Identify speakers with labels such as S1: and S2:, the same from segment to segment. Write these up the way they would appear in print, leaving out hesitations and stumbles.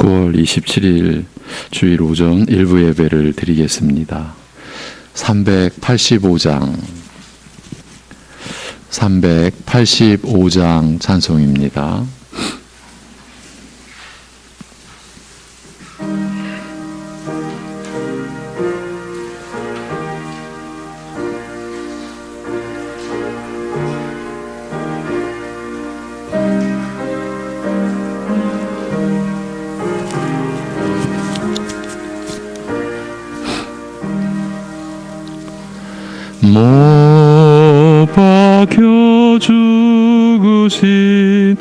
S1: 9월 27일 주일 오전 일부 예배를 드리겠습니다. 385장 찬송입니다. 못 박혀 죽으신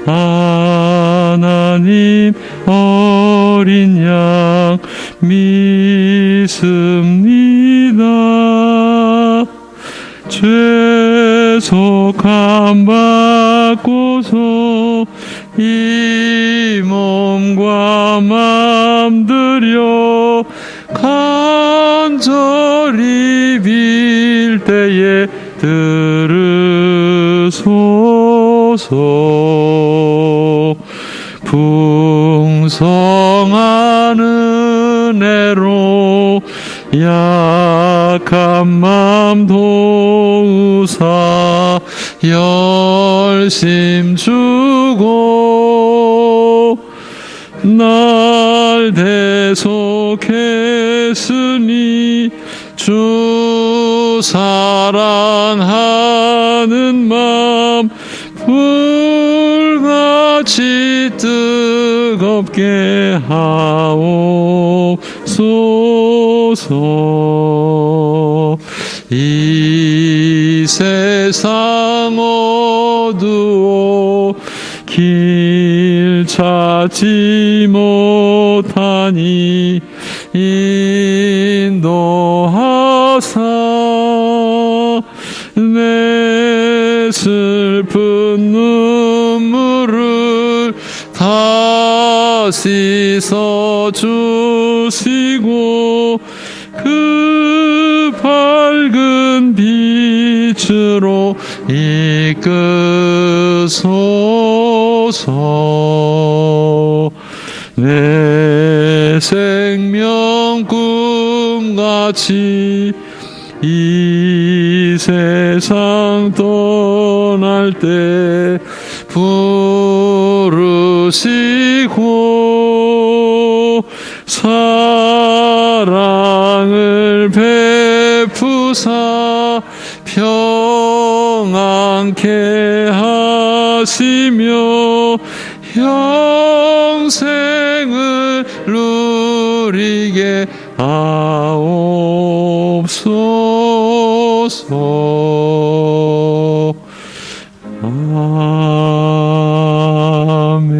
S1: 하나님 어린 양 믿습니다. 죄속함 받고서 이 몸과 맘 들여 간절히 빌 때에 들으소서. 풍성한 은혜로 약한 맘 도우사 열심 주고 날 대속했으니 주 사랑하는 맘 불같이 뜨겁게 하옵소서. 이 세상 어두워 길 찾지 못하니 인도하사 내 슬픈 눈물을 다 씻어주시고 그 밝은 빛으로 이끄소서. 내 생명 꿈같이 이 세상 떠날 때 부르시고 사랑을 베푸사 평안케 하시며 영생을 누리게 하옵소서. 아멘.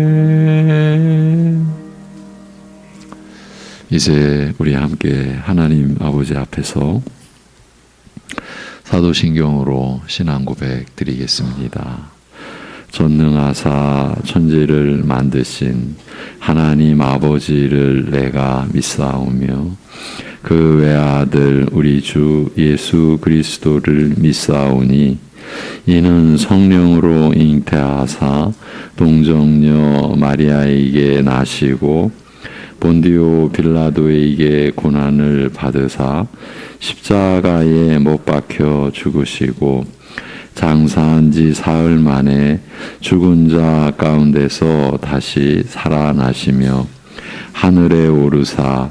S1: 이제 우리 함께 하나님 아버지 앞에서 사도신경으로 신앙 고백 드리겠습니다. 전능하사 천지를 만드신 하나님 아버지를 내가 믿사오며 그 외아들 우리 주 예수 그리스도를 믿사오니 이는 성령으로 잉태하사 동정녀 마리아에게 나시고 본디오 빌라도에게 고난을 받으사 십자가에 못 박혀 죽으시고 장사한 지 사흘 만에 죽은 자 가운데서 다시 살아나시며 하늘에 오르사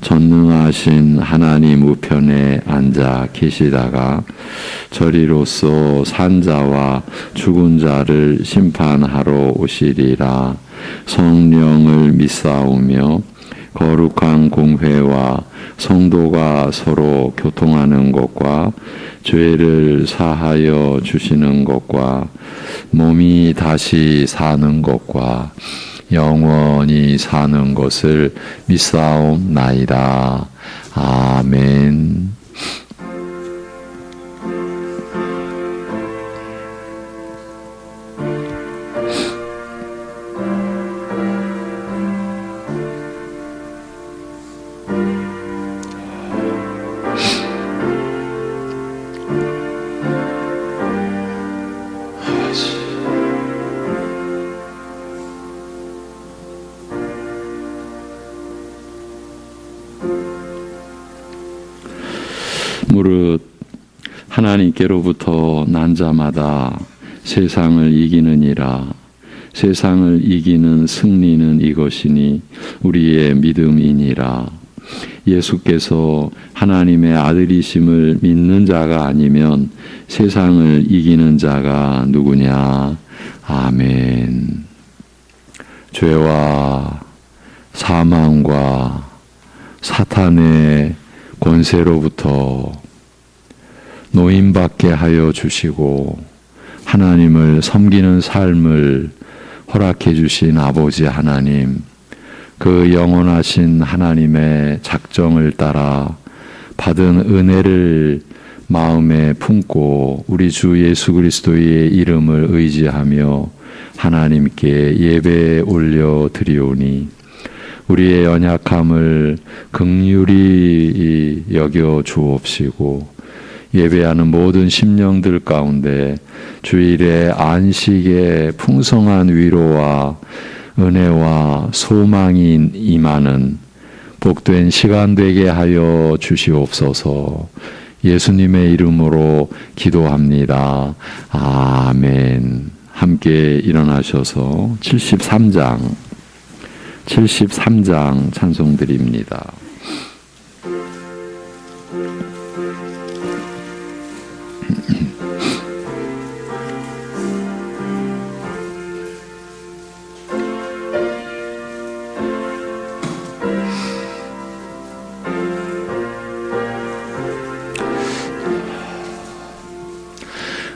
S1: 전능하신 하나님 우편에 앉아 계시다가 저리로서 산 자와 죽은 자를 심판하러 오시리라. 성령을 믿사오며 거룩한 공회와 성도가 서로 교통하는 것과 죄를 사하여 주시는 것과 몸이 다시 사는 것과 영원히 사는 것을 믿사옵나이다. 아멘. 무릇 하나님께로부터 난 자마다 세상을 이기느니라. 세상을 이기는 승리는 이것이니 우리의 믿음이니라. 예수께서 하나님의 아들이심을 믿는 자가 아니면 세상을 이기는 자가 누구냐? 아멘. 죄와 사망과 사탄의 권세로부터 노임받게 하여 주시고 하나님을 섬기는 삶을 허락해 주신 아버지 하나님, 그 영원하신 하나님의 작정을 따라 받은 은혜를 마음에 품고 우리 주 예수 그리스도의 이름을 의지하며 하나님께 예배 올려 드리오니 우리의 연약함을 긍휼히 여겨 주옵시고 예배하는 모든 심령들 가운데 주일의 안식의 풍성한 위로와 은혜와 소망이 임하는 복된 시간 되게 하여 주시옵소서. 예수님의 이름으로 기도합니다. 아멘. 함께 일어나셔서 73장 찬송 드립니다.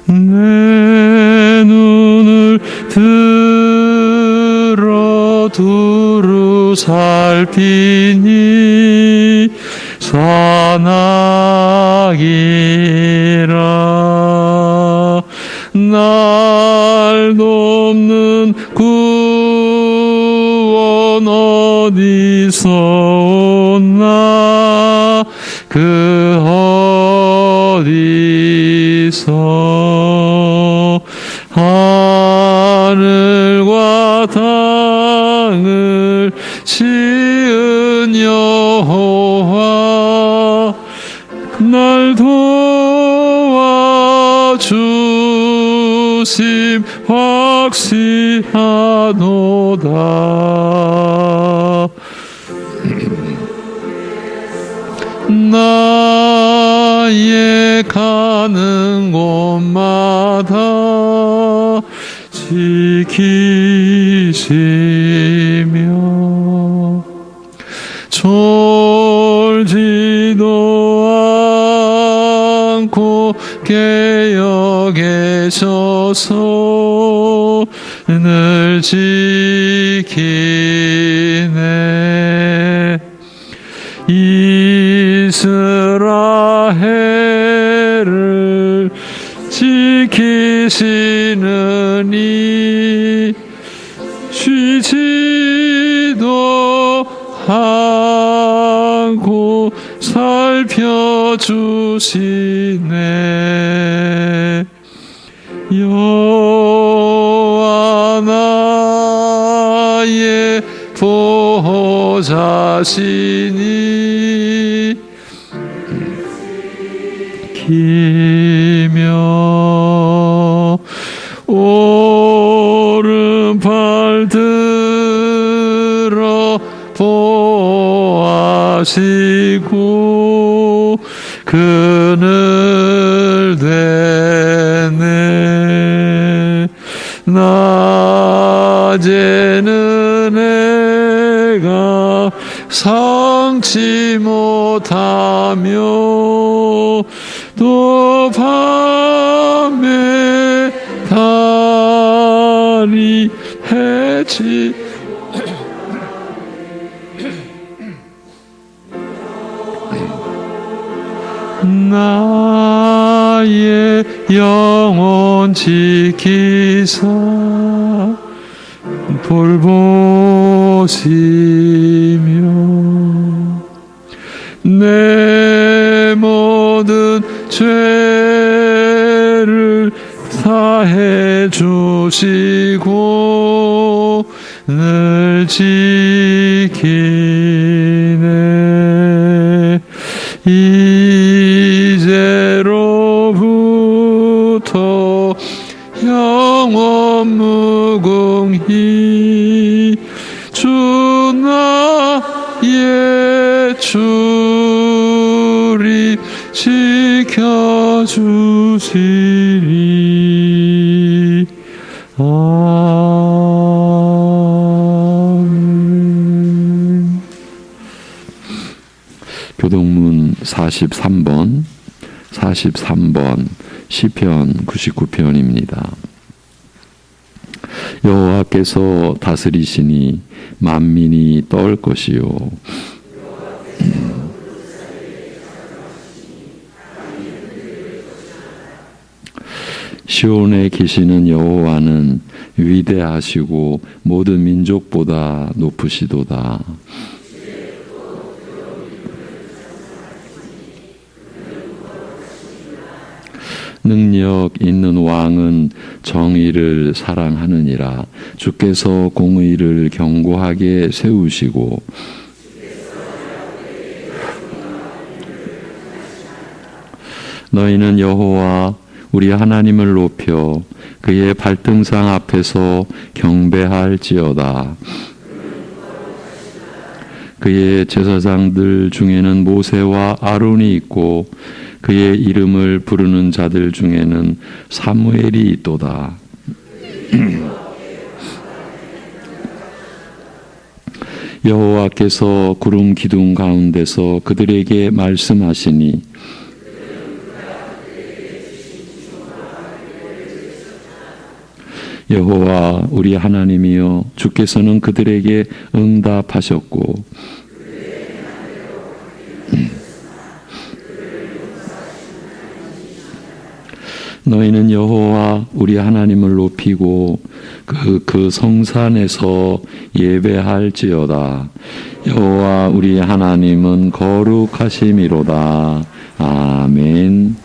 S2: 내 눈을 들어 두루 살피니 산악이라. 날 돕는 구원 어디서 오나? 그 어디서? 하늘과 땅을 지은 여호와 날 도와주심 확실하도다. 나의 가는 곳마다 지키시며 졸지도 않고 깨어 계셔서 늘 지키네. 이스라엘을 지키시느니 쉬지도 않고 살펴주시네. 여호와 나의 보호자시니 기며 오른팔 들어 보호하시고 그늘 대네. 낮에는 내가 상치 못하며 또 밤에 달이 해지 나의 영혼 지키사 돌보시며 내 모든 죄를 사해 주시고 늘 지키네. 이제 주 나의 주리 지켜주시리. 아멘.
S1: 교동문 43번 시편 99편입니다. 여호와께서 다스리시니 만민이 떠올 것이요. 시온에 계시는 여호와는 위대하시고 모든 민족보다 높으시도다. 능력 있는 왕은 정의를 사랑하느니라. 주께서 공의를 견고하게 세우시고 너희는 여호와 우리 하나님을 높여 그의 발등상 앞에서 경배할지어다. 그의 제사장들 중에는 모세와 아론이 있고 그의 이름을 부르는 자들 중에는 사무엘이 있도다. 여호와께서 구름 기둥 가운데서 그들에게 말씀하시니 여호와 우리 하나님이여 주께서는 그들에게 응답하셨고 너희는 여호와 우리 하나님을 높이고 그 성산에서 예배할지어다. 여호와 우리 하나님은 거룩하심이로다. 아멘.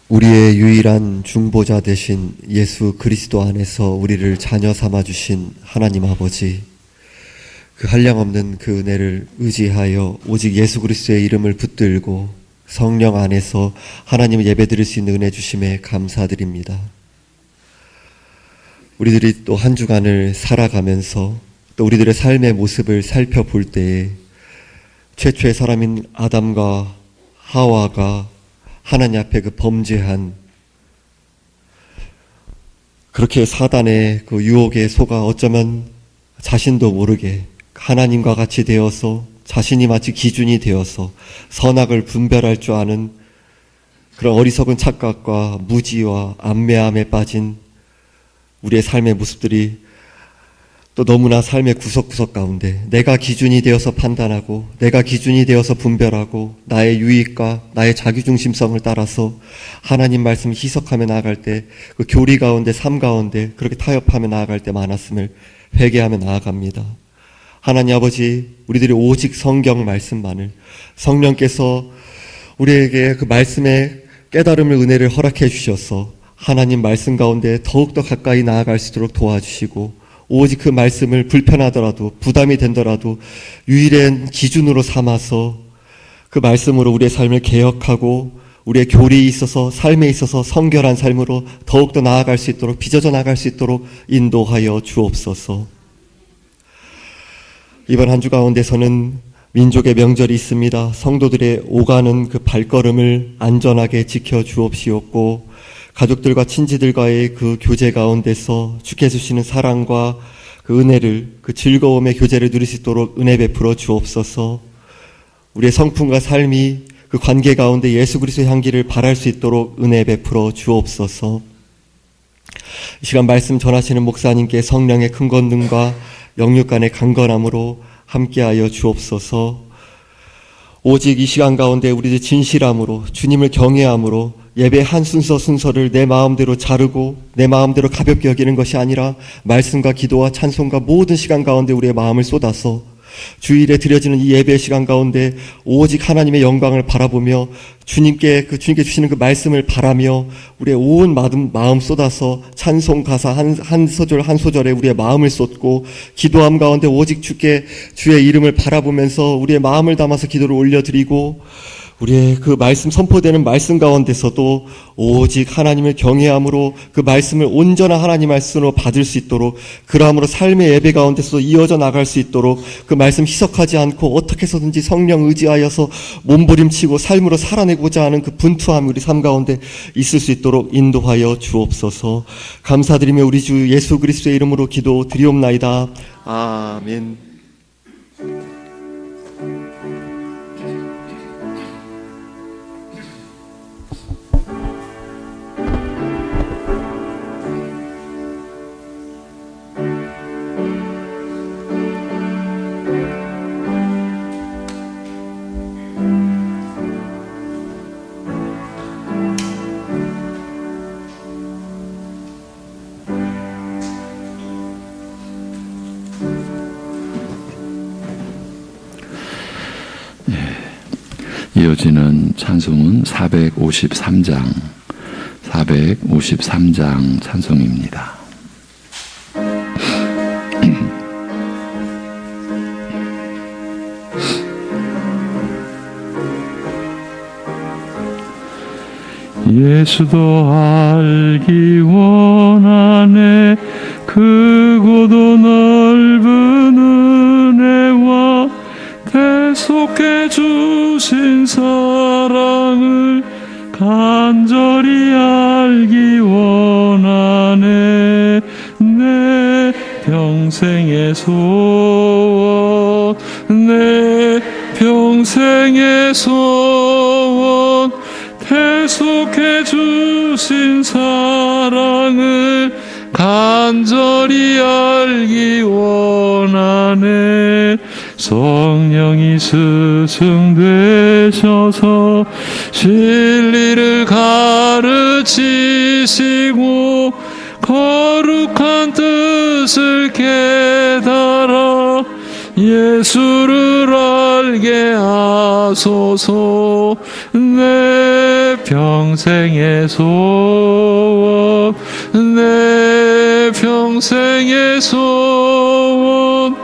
S3: 우리의 유일한 중보자 되신 예수 그리스도 안에서 우리를 자녀 삼아 주신 하나님 아버지, 그 한량없는 그 은혜를 의지하여 오직 예수 그리스도의 이름을 붙들고 성령 안에서 하나님을 예배드릴 수 있는 은혜 주심에 감사드립니다. 우리들이 또 한 주간을 살아가면서 또 우리들의 삶의 모습을 살펴볼 때에 최초의 사람인 아담과 하와가 하나님 앞에 그 범죄한, 그렇게 사단의 그 유혹에 속아 어쩌면 자신도 모르게 하나님과 같이 되어서 자신이 마치 기준이 되어서 선악을 분별할 줄 아는 그런 어리석은 착각과 무지와 안매함에 빠진 우리의 삶의 모습들이 또 너무나 삶의 구석구석 가운데 내가 기준이 되어서 판단하고 내가 기준이 되어서 분별하고 나의 유익과 나의 자기중심성을 따라서 하나님 말씀을 희석하며 나아갈 때 그 교리 가운데 삶 가운데 그렇게 타협하며 나아갈 때 많았음을 회개하며 나아갑니다. 하나님 아버지, 우리들이 오직 성경 말씀만을, 성령께서 우리에게 그 말씀의 깨달음을 은혜를 허락해 주셔서 하나님 말씀 가운데 더욱더 가까이 나아갈 수 있도록 도와주시고 오직 그 말씀을 불편하더라도 부담이 된더라도 유일한 기준으로 삼아서 그 말씀으로 우리의 삶을 개혁하고 우리의 교리에 있어서 삶에 있어서 성결한 삶으로 더욱더 나아갈 수 있도록 빚어져 나갈 수 있도록 인도하여 주옵소서. 이번 한 주 가운데서는 민족의 명절이 있습니다. 성도들의 오가는 그 발걸음을 안전하게 지켜 주옵시옵고 가족들과 친지들과의 그 교제 가운데서 주께서 주시는 사랑과 그 은혜를, 그 즐거움의 교제를 누릴 수 있도록 은혜 베풀어 주옵소서. 우리의 성품과 삶이 그 관계 가운데 예수 그리스도의 향기를 발할 수 있도록 은혜 베풀어 주옵소서. 이 시간 말씀 전하시는 목사님께 성령의 큰 권능과 영육 간의 강건함으로 함께하여 주옵소서. 오직 이 시간 가운데 우리들 진실함으로 주님을 경외함으로 예배 한 순서를 내 마음대로 자르고 내 마음대로 가볍게 여기는 것이 아니라 말씀과 기도와 찬송과 모든 시간 가운데 우리의 마음을 쏟아서 주일에 드려지는 이 예배 시간 가운데 오직 하나님의 영광을 바라보며 주님께 주시는 그 말씀을 바라며 우리의 온 마음 쏟아서 찬송 가사 한 소절 한 소절에 우리의 마음을 쏟고 기도함 가운데 오직 주의 이름을 바라보면서 우리의 마음을 담아서 기도를 올려드리고 우리의 그 말씀 선포되는 말씀 가운데서도 오직 하나님을 경외함으로 그 말씀을 온전한 하나님 말씀으로 받을 수 있도록, 그러함으로 삶의 예배 가운데서 이어져 나갈 수 있도록 그 말씀 희석하지 않고 어떻게 해서든지 성령 의지하여서 몸부림치고 삶으로 살아내고자 하는 그 분투함이 우리 삶 가운데 있을 수 있도록 인도하여 주옵소서. 감사드리며 우리 주 예수 그리스도의 이름으로 기도드리옵나이다. 아멘.
S1: 이어지는 찬송은 453장 찬송입니다.
S2: 예수도 알기 원하네. 크고도 넓은 은혜와 대속해 주신 사랑을 간절히 알기 원하네. 내 평생의 소원, 내 평생의 소원, 대속해 주신 사랑을 간절히 알기 원하네. 성령이 스승되셔서 진리를 가르치시고 거룩한 뜻을 깨달아 예수를 알게 하소서. 내 평생의 소원, 내 평생의 소원,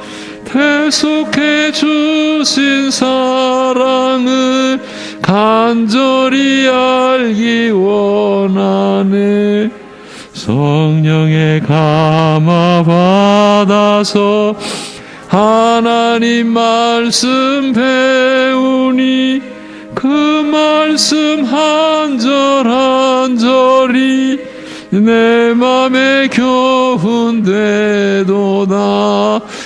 S2: 대속해 주신 사랑을 간절히 알기 원하네. 성령의 감화 받아서 하나님 말씀 배우니 그 말씀 한 절 한 절이 내 맘에 교훈되도다.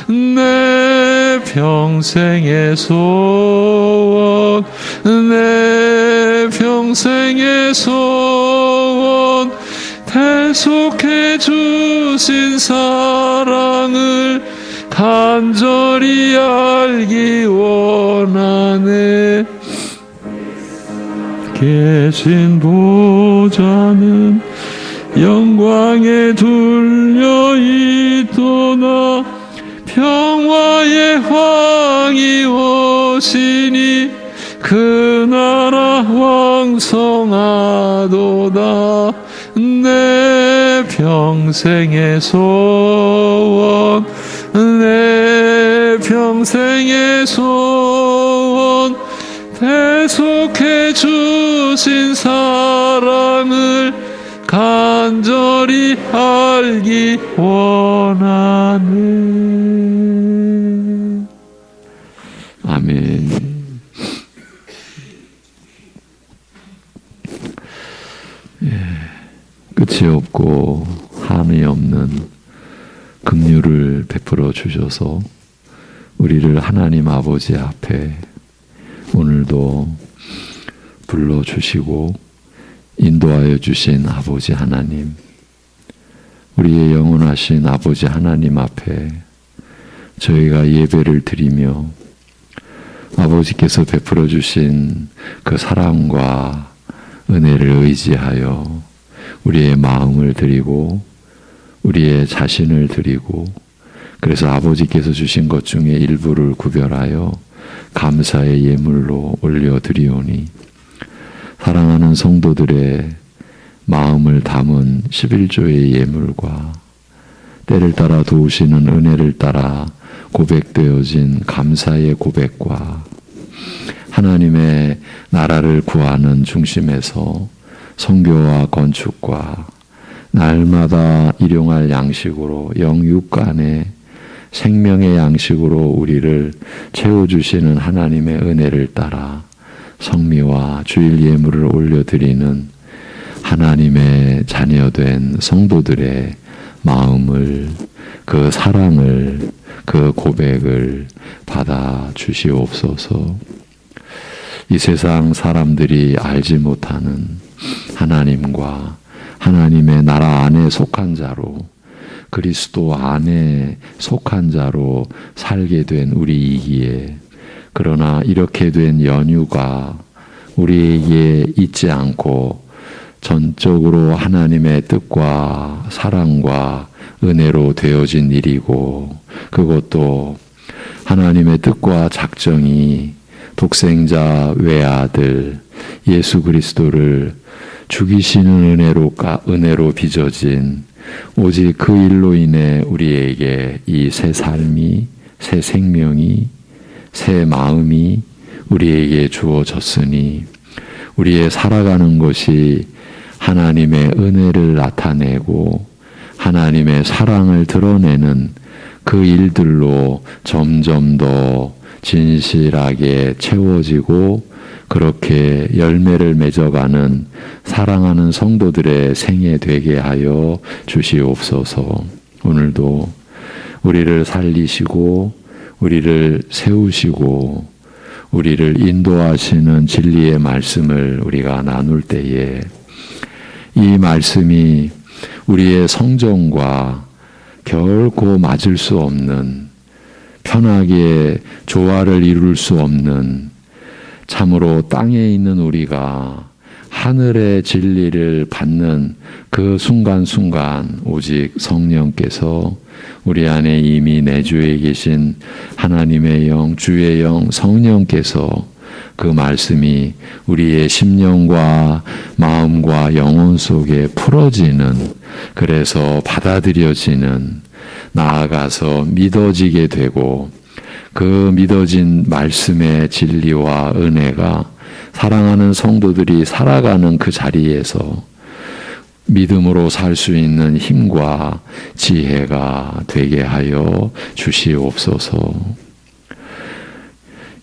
S2: 내 평생의 소원, 내 평생의 소원, 대속해 주신 사랑을 간절히 알기 원하네. 계신 보좌는 영광에 둘려 있도다. 평화의 왕이 오시니 그 나라 왕성하도다. 내 평생의 소원, 내 평생의 소원, 대속해 주신 사랑을 간절히 알기 원하네.
S1: 아멘. 끝이 없고 한이 없는 긍휼을 베풀어 주셔서 우리를 하나님 아버지 앞에 오늘도 불러주시고 인도하여 주신 아버지 하나님, 우리의 영원하신 아버지 하나님 앞에 저희가 예배를 드리며 아버지께서 베풀어 주신 그 사랑과 은혜를 의지하여 우리의 마음을 드리고 우리의 자신을 드리고, 그래서 아버지께서 주신 것 중에 일부를 구별하여 감사의 예물로 올려드리오니, 사랑하는 성도들의 마음을 담은 11조의 예물과 때를 따라 도우시는 은혜를 따라 고백되어진 감사의 고백과 하나님의 나라를 구하는 중심에서 선교와 건축과 날마다 일용할 양식으로 영육간의 생명의 양식으로 우리를 채워주시는 하나님의 은혜를 따라 성미와 주일 예물을 올려드리는 하나님의 자녀된 성도들의 마음을, 그 사랑을, 그 고백을 받아 주시옵소서. 이 세상 사람들이 알지 못하는 하나님과 하나님의 나라 안에 속한 자로, 그리스도 안에 속한 자로 살게 된 우리이기에, 그러나 이렇게 된 연유가 우리에게 있지 않고 전적으로 하나님의 뜻과 사랑과 은혜로 되어진 일이고, 그것도 하나님의 뜻과 작정이 독생자 외아들 예수 그리스도를 죽이시는 은혜로 빚어진, 오직 그 일로 인해 우리에게 이 새 삶이, 새 생명이, 새 마음이 우리에게 주어졌으니, 우리의 살아가는 것이 하나님의 은혜를 나타내고 하나님의 사랑을 드러내는 그 일들로 점점 더 진실하게 채워지고, 그렇게 열매를 맺어가는 사랑하는 성도들의 생애 되게 하여 주시옵소서. 오늘도 우리를 살리시고 우리를 세우시고 우리를 인도하시는 진리의 말씀을 우리가 나눌 때에 이 말씀이 우리의 성정과 결코 맞을 수 없는, 편하게 조화를 이룰 수 없는, 참으로 땅에 있는 우리가 하늘의 진리를 받는 그 순간순간 오직 성령께서 우리 안에 이미 내주에 계신 하나님의 영, 주의 영, 성령께서 그 말씀이 우리의 심령과 마음과 영혼 속에 풀어지는, 그래서 받아들여지는, 나아가서 믿어지게 되고, 그 믿어진 말씀의 진리와 은혜가 사랑하는 성도들이 살아가는 그 자리에서 믿음으로 살 수 있는 힘과 지혜가 되게 하여 주시옵소서.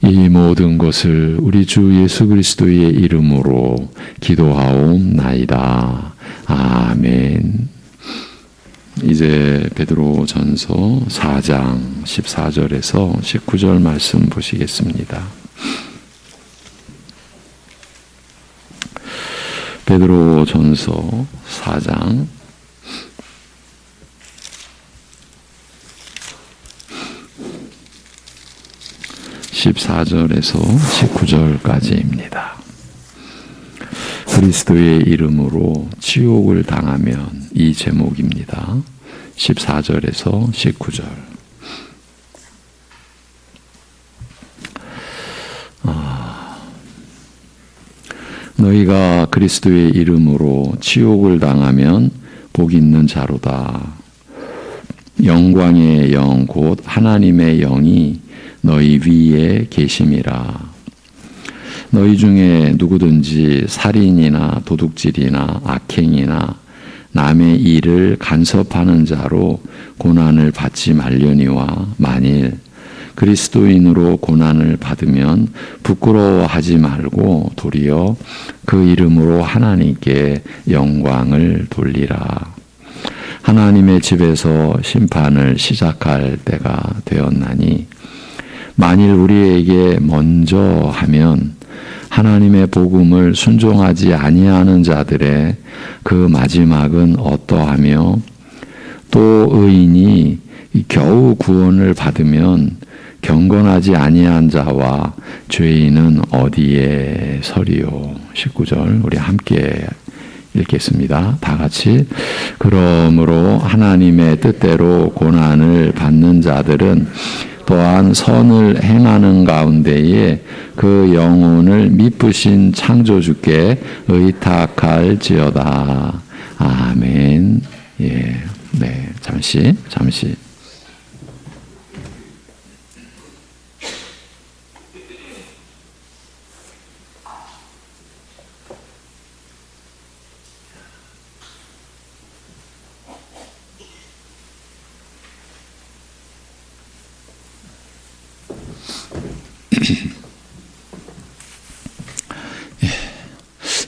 S1: 이 모든 것을 우리 주 예수 그리스도의 이름으로 기도하옵나이다. 아멘. 이제 베드로전서 4장 14절에서 19절 말씀 보시겠습니다. 베드로전서 4장 14절에서 19절까지입니다. 그리스도의 이름으로 치욕을 당하면, 이 제목입니다. 14절에서 19절. 너희가 그리스도의 이름으로 치욕을 당하면 복 있는 자로다. 영광의 영 곧 하나님의 영이 너희 위에 계심이라. 너희 중에 누구든지 살인이나 도둑질이나 악행이나 남의 일을 간섭하는 자로 고난을 받지 말려니와, 만일 그리스도인으로 고난을 받으면 부끄러워하지 말고 도리어 그 이름으로 하나님께 영광을 돌리라. 하나님의 집에서 심판을 시작할 때가 되었나니, 만일 우리에게 먼저 하면 하나님의 복음을 순종하지 아니하는 자들의 그 마지막은 어떠하며, 또 의인이 겨우 구원을 받으면 경건하지 아니한 자와 죄인은 어디에 서리요. 19절 우리 함께 읽겠습니다. 다 같이. 그러므로 하나님의 뜻대로 고난을 받는 자들은 또한 선을 행하는 가운데에 그 영혼을 미쁘신 창조주께 의탁할지어다. 아멘. 예, 네, 잠시.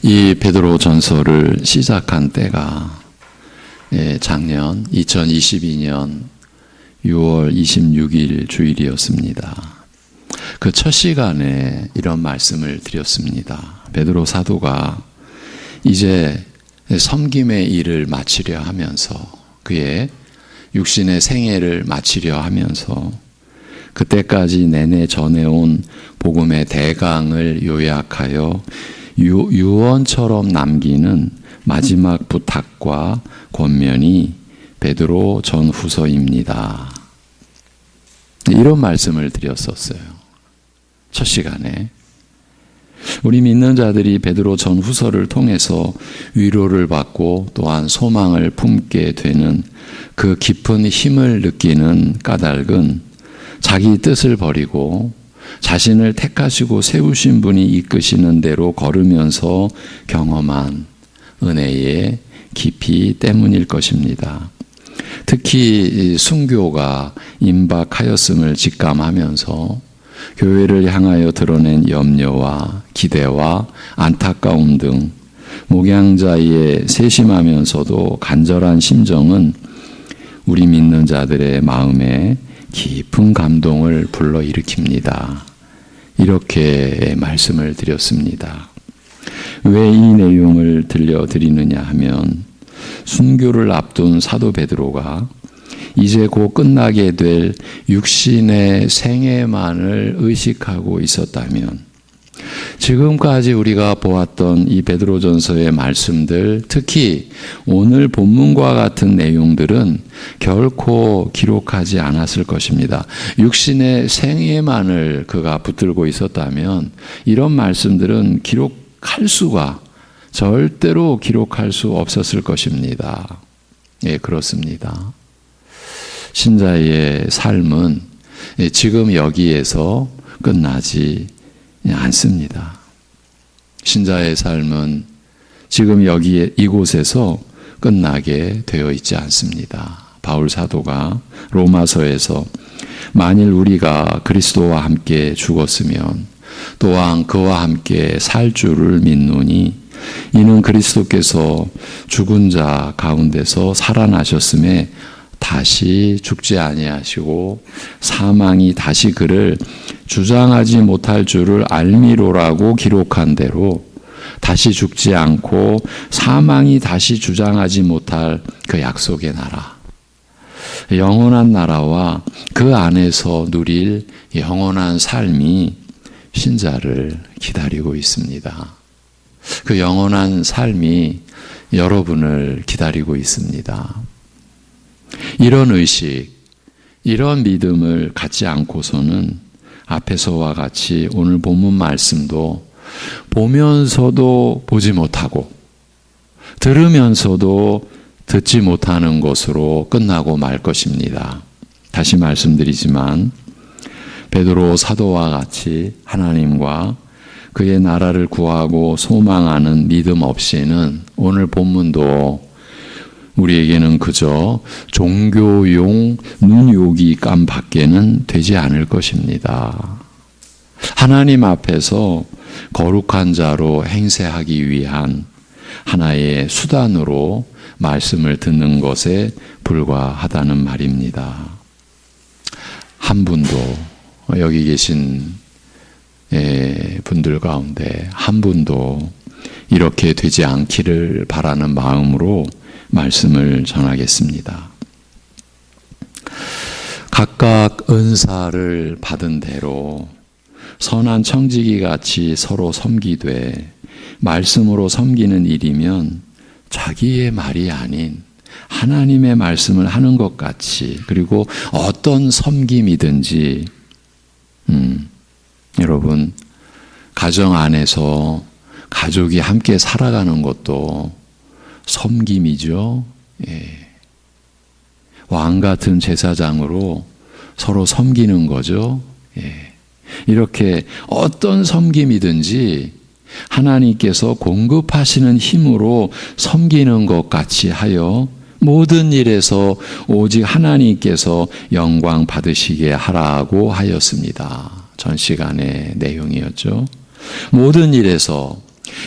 S1: 이 베드로 전서를 시작한 때가 작년 2022년 6월 26일 주일이었습니다. 그 첫 시간에 이런 말씀을 드렸습니다. 베드로 사도가 이제 섬김의 일을 마치려 하면서 그의 육신의 생애를 마치려 하면서 그때까지 내내 전해온 복음의 대강을 요약하여 유언처럼 남기는 마지막 부탁과 권면이 베드로 전후서입니다. 이런 말씀을 드렸었어요. 첫 시간에. 우리 믿는 자들이 베드로 전후서를 통해서 위로를 받고 또한 소망을 품게 되는 그 깊은 힘을 느끼는 까닭은 자기 뜻을 버리고 자신을 택하시고 세우신 분이 이끄시는 대로 걸으면서 경험한 은혜의 깊이 때문일 것입니다. 특히 순교가 임박하였음을 직감하면서 교회를 향하여 드러낸 염려와 기대와 안타까움 등 목양자의 세심하면서도 간절한 심정은 우리 믿는 자들의 마음에 깊은 감동을 불러일으킵니다. 이렇게 말씀을 드렸습니다. 왜 이 내용을 들려드리느냐 하면 순교를 앞둔 사도 베드로가 이제 곧 끝나게 될 육신의 생애만을 의식하고 있었다면 지금까지 우리가 보았던 이 베드로전서의 말씀들, 특히 오늘 본문과 같은 내용들은 결코 기록하지 않았을 것입니다. 육신의 생애만을 그가 붙들고 있었다면 이런 말씀들은 기록할 수가 절대로 기록할 수 없었을 것입니다. 예, 그렇습니다. 신자의 삶은 지금 여기에서 끝나지 않습니다. 신자의 삶은 지금 여기에 이곳에서 끝나게 되어 있지 않습니다. 바울 사도가 로마서에서 만일 우리가 그리스도와 함께 죽었으면 또한 그와 함께 살 줄을 믿노니 이는 그리스도께서 죽은 자 가운데서 살아나셨음에 다시 죽지 아니하시고 사망이 다시 그를 주장하지 못할 줄을 알미로라고 기록한 대로 다시 죽지 않고 사망이 다시 주장하지 못할 그 약속의 나라, 영원한 나라와 그 안에서 누릴 영원한 삶이 신자를 기다리고 있습니다. 그 영원한 삶이 여러분을 기다리고 있습니다. 이런 의식, 이런 믿음을 갖지 않고서는 앞에서와 같이 오늘 본문 말씀도 보면서도 보지 못하고 들으면서도 듣지 못하는 것으로 끝나고 말 것입니다. 다시 말씀드리지만 베드로 사도와 같이 하나님과 그의 나라를 구하고 소망하는 믿음 없이는 오늘 본문도 우리에게는 그저 종교용 눈요기감 밖에는 되지 않을 것입니다. 하나님 앞에서 거룩한 자로 행세하기 위한 하나의 수단으로 말씀을 듣는 것에 불과하다는 말입니다. 한 분도 여기 계신 분들 가운데 한 분도 이렇게 되지 않기를 바라는 마음으로 말씀을 전하겠습니다. 각각 은사를 받은 대로 선한 청지기 같이 서로 섬기되 말씀으로 섬기는 일이면 자기의 말이 아닌 하나님의 말씀을 하는 것 같이, 그리고 어떤 섬김이든지 여러분 가정 안에서 가족이 함께 살아가는 것도 섬김이죠. 예. 왕 같은 제사장으로 서로 섬기는 거죠. 예. 이렇게 어떤 섬김이든지 하나님께서 공급하시는 힘으로 섬기는 것 같이 하여 모든 일에서 오직 하나님께서 영광 받으시게 하라고 하였습니다. 전 시간의 내용이었죠. 모든 일에서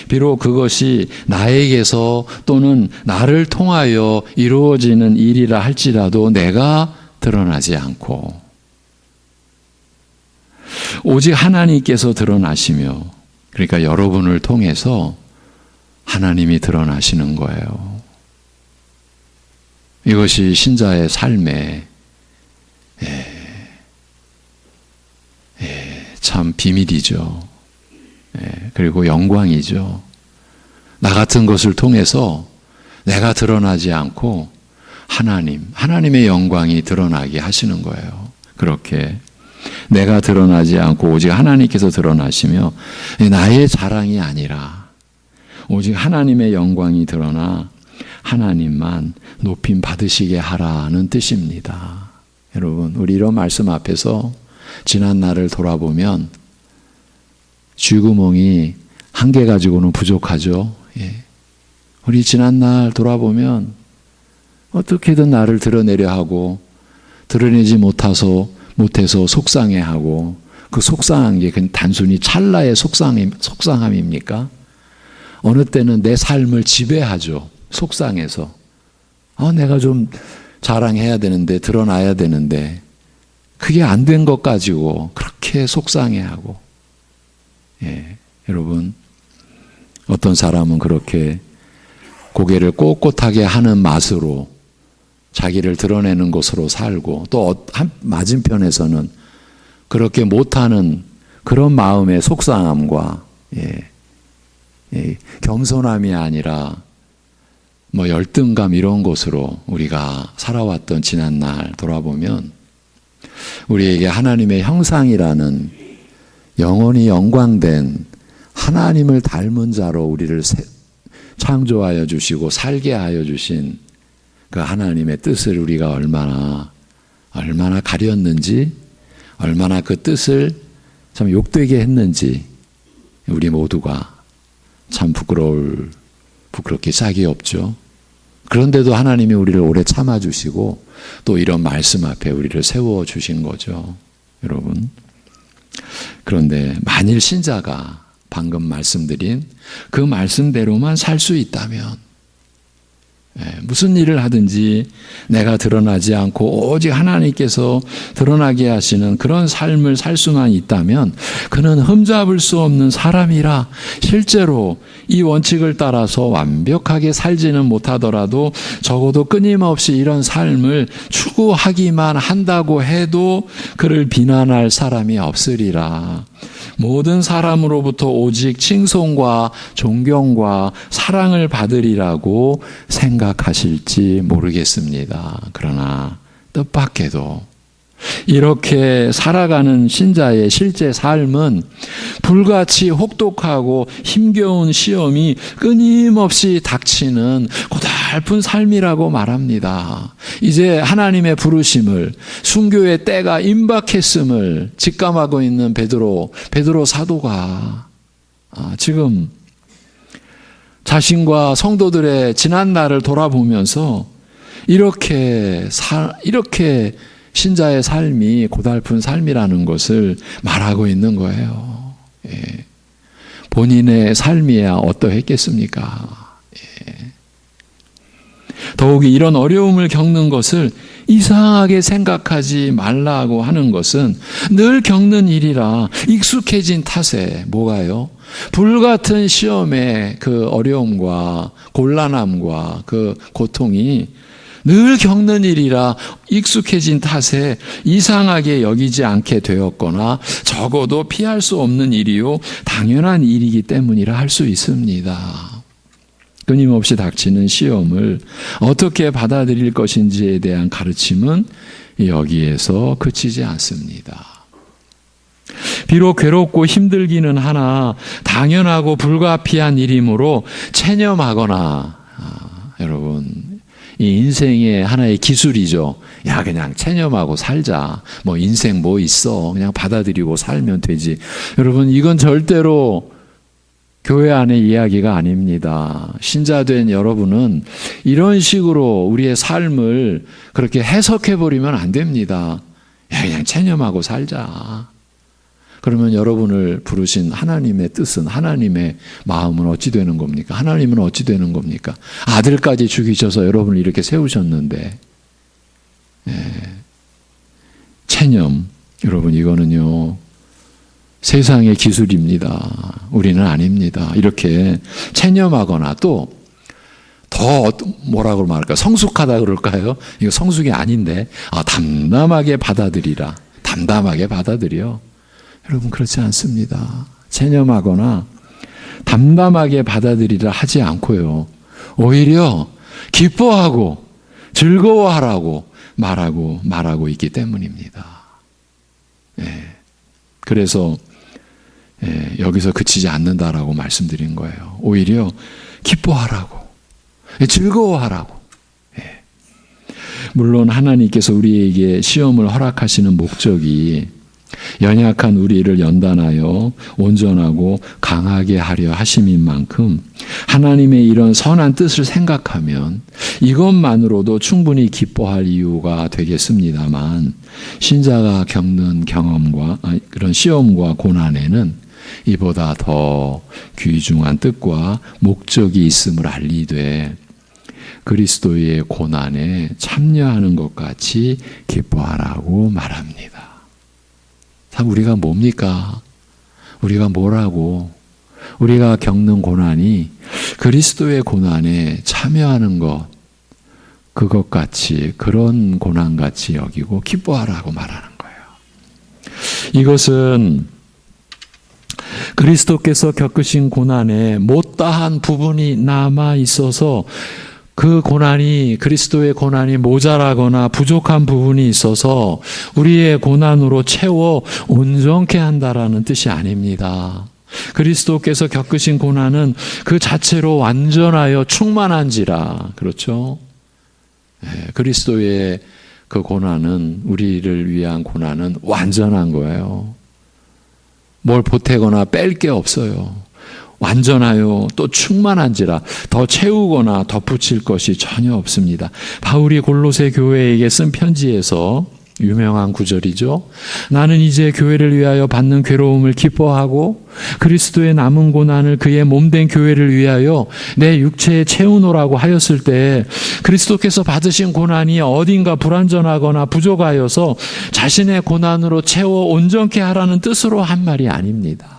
S1: 비록 그것이 나에게서 또는 나를 통하여 이루어지는 일이라 할지라도 내가 드러나지 않고 오직 하나님께서 드러나시며, 그러니까 여러분을 통해서 하나님이 드러나시는 거예요. 이것이 신자의 삶의 참 비밀이죠. 그리고 영광이죠. 나 같은 것을 통해서 내가 드러나지 않고 하나님의 영광이 드러나게 하시는 거예요. 그렇게 내가 드러나지 않고 오직 하나님께서 드러나시며 나의 자랑이 아니라 오직 하나님의 영광이 드러나 하나님만 높임 받으시게 하라는 뜻입니다. 여러분, 우리 이런 말씀 앞에서 지난 날을 돌아보면 쥐구멍이 한 개 가지고는 부족하죠. 우리 지난 날 돌아보면 어떻게든 나를 드러내려 하고 드러내지 못해서 속상해하고, 그 속상한 게 단순히 찰나의 속상함입니까? 어느 때는 내 삶을 지배하죠. 속상해서. 내가 좀 자랑해야 되는데, 드러나야 되는데 그게 안 된 것 가지고 그렇게 속상해하고. 여러분, 어떤 사람은 그렇게 고개를 꼿꼿하게 하는 맛으로 자기를 드러내는 것으로 살고, 또 맞은편에서는 그렇게 못하는 그런 마음의 속상함과 겸손함이 아니라 열등감, 이런 것으로 우리가 살아왔던 지난날 돌아보면 우리에게 하나님의 형상이라는 영원히 영광된 하나님을 닮은 자로 우리를 창조하여 주시고 살게 하여 주신 그 하나님의 뜻을 우리가 얼마나 가렸는지, 얼마나 그 뜻을 참 욕되게 했는지 우리 모두가 참 부끄럽게 짝이 없죠. 그런데도 하나님이 우리를 오래 참아주시고 또 이런 말씀 앞에 우리를 세워주신 거죠. 여러분, 그런데 만일 신자가 방금 말씀드린 그 말씀대로만 살 수 있다면, 무슨 일을 하든지 내가 드러나지 않고 오직 하나님께서 드러나게 하시는 그런 삶을 살 수만 있다면 그는 흠잡을 수 없는 사람이라, 실제로 이 원칙을 따라서 완벽하게 살지는 못하더라도 적어도 끊임없이 이런 삶을 추구하기만 한다고 해도 그를 비난할 사람이 없으리라. 모든 사람으로부터 오직 칭송과 존경과 사랑을 받으리라고 생각하실지 모르겠습니다. 그러나 뜻밖에도 이렇게 살아가는 신자의 실제 삶은 불같이 혹독하고 힘겨운 시험이 끊임없이 닥치는 고달픈 삶이라고 말합니다. 이제 하나님의 부르심을, 순교의 때가 임박했음을 직감하고 있는 베드로 사도가 지금 자신과 성도들의 지난 날을 돌아보면서 이렇게 신자의 삶이 고달픈 삶이라는 것을 말하고 있는 거예요. 본인의 삶이야 어떠했겠습니까? 더욱이 이런 어려움을 겪는 것을 이상하게 생각하지 말라고 하는 것은 늘 겪는 일이라 익숙해진 탓에, 뭐가요? 불같은 시험의 그 어려움과 곤란함과 그 고통이 늘 겪는 일이라 익숙해진 탓에 이상하게 여기지 않게 되었거나 적어도 피할 수 없는 일이요 당연한 일이기 때문이라 할 수 있습니다. 끊임없이 닥치는 시험을 어떻게 받아들일 것인지에 대한 가르침은 여기에서 그치지 않습니다. 비록 괴롭고 힘들기는 하나 당연하고 불가피한 일이므로 체념하거나, 여러분, 이 인생의 하나의 기술이죠. 그냥 체념하고 살자. 인생 뭐 있어. 그냥 받아들이고 살면 되지. 여러분, 이건 절대로 교회 안의 이야기가 아닙니다. 신자된 여러분은 이런 식으로 우리의 삶을 그렇게 해석해버리면 안 됩니다. 그냥 체념하고 살자. 그러면 여러분을 부르신 하나님의 뜻은, 하나님의 마음은 어찌 되는 겁니까? 하나님은 어찌 되는 겁니까? 아들까지 죽이셔서 여러분을 이렇게 세우셨는데, 체념, 여러분 이거는요 세상의 기술입니다. 우리는 아닙니다. 이렇게 체념하거나 또 더 뭐라고 말할까, 성숙하다 그럴까요? 이거 성숙이 아닌데 담담하게 받아들이라. 담담하게 받아들여. 여러분 그렇지 않습니다. 체념하거나 담담하게 받아들이라 하지 않고요, 오히려 기뻐하고 즐거워하라고 말하고 있기 때문입니다. 그래서 여기서 그치지 않는다라고 말씀드린 거예요. 오히려 기뻐하라고, 즐거워하라고. 물론 하나님께서 우리에게 시험을 허락하시는 목적이 연약한 우리를 연단하여 온전하고 강하게 하려 하심인 만큼 하나님의 이런 선한 뜻을 생각하면 이것만으로도 충분히 기뻐할 이유가 되겠습니다만, 신자가 겪는 경험과 그런 시험과 고난에는 이보다 더 귀중한 뜻과 목적이 있음을 알리되 그리스도의 고난에 참여하는 것 같이 기뻐하라고 말합니다. 참 우리가 뭡니까? 우리가 뭐라고? 우리가 겪는 고난이 그리스도의 고난에 참여하는 것, 그것 같이, 그런 고난 같이 여기고 기뻐하라고 말하는 거예요. 이것은 그리스도께서 겪으신 고난에 못다한 부분이 남아 있어서 그 고난이, 그리스도의 고난이 모자라거나 부족한 부분이 있어서 우리의 고난으로 채워 온전케 한다라는 뜻이 아닙니다. 그리스도께서 겪으신 고난은 그 자체로 완전하여 충만한지라. 그렇죠? 그리스도의 그 고난은, 우리를 위한 고난은 완전한 거예요. 뭘 보태거나 뺄 게 없어요. 완전하여 또 충만한지라 더 채우거나 덧붙일 것이 전혀 없습니다. 바울이 골로새 교회에게 쓴 편지에서 유명한 구절이죠. 나는 이제 교회를 위하여 받는 괴로움을 기뻐하고 그리스도의 남은 고난을 그의 몸된 교회를 위하여 내 육체에 채우노라고 하였을 때, 그리스도께서 받으신 고난이 어딘가 불완전하거나 부족하여서 자신의 고난으로 채워 온전케 하라는 뜻으로 한 말이 아닙니다.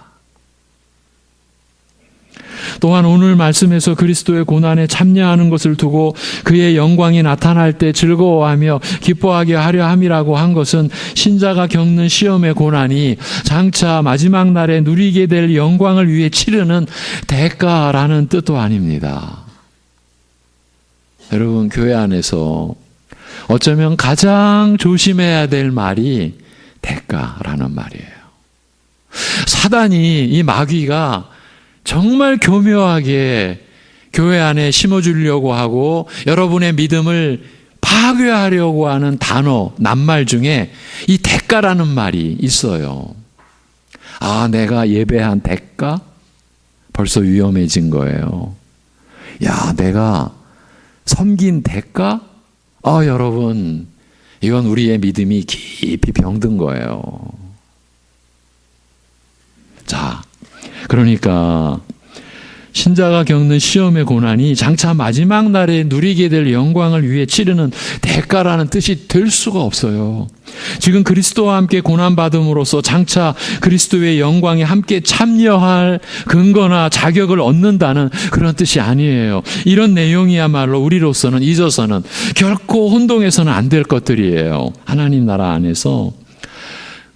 S1: 또한 오늘 말씀에서 그리스도의 고난에 참여하는 것을 두고 그의 영광이 나타날 때 즐거워하며 기뻐하게 하려 함이라고 한 것은 신자가 겪는 시험의 고난이 장차 마지막 날에 누리게 될 영광을 위해 치르는 대가라는 뜻도 아닙니다. 여러분, 교회 안에서 어쩌면 가장 조심해야 될 말이 대가라는 말이에요. 사단이, 이 마귀가 정말 교묘하게 교회 안에 심어주려고 하고 여러분의 믿음을 파괴하려고 하는 단어, 낱말 중에 이 대가라는 말이 있어요. 아, 내가 예배한 대가? 벌써 위험해진 거예요. 야, 내가 섬긴 대가? 여러분, 이건 우리의 믿음이 깊이 병든 거예요. 자, 그러니까 신자가 겪는 시험의 고난이 장차 마지막 날에 누리게 될 영광을 위해 치르는 대가라는 뜻이 될 수가 없어요. 지금 그리스도와 함께 고난받음으로써 장차 그리스도의 영광에 함께 참여할 근거나 자격을 얻는다는 그런 뜻이 아니에요. 이런 내용이야말로 우리로서는 잊어서는 결코 혼동해서는 안 될 것들이에요. 하나님 나라 안에서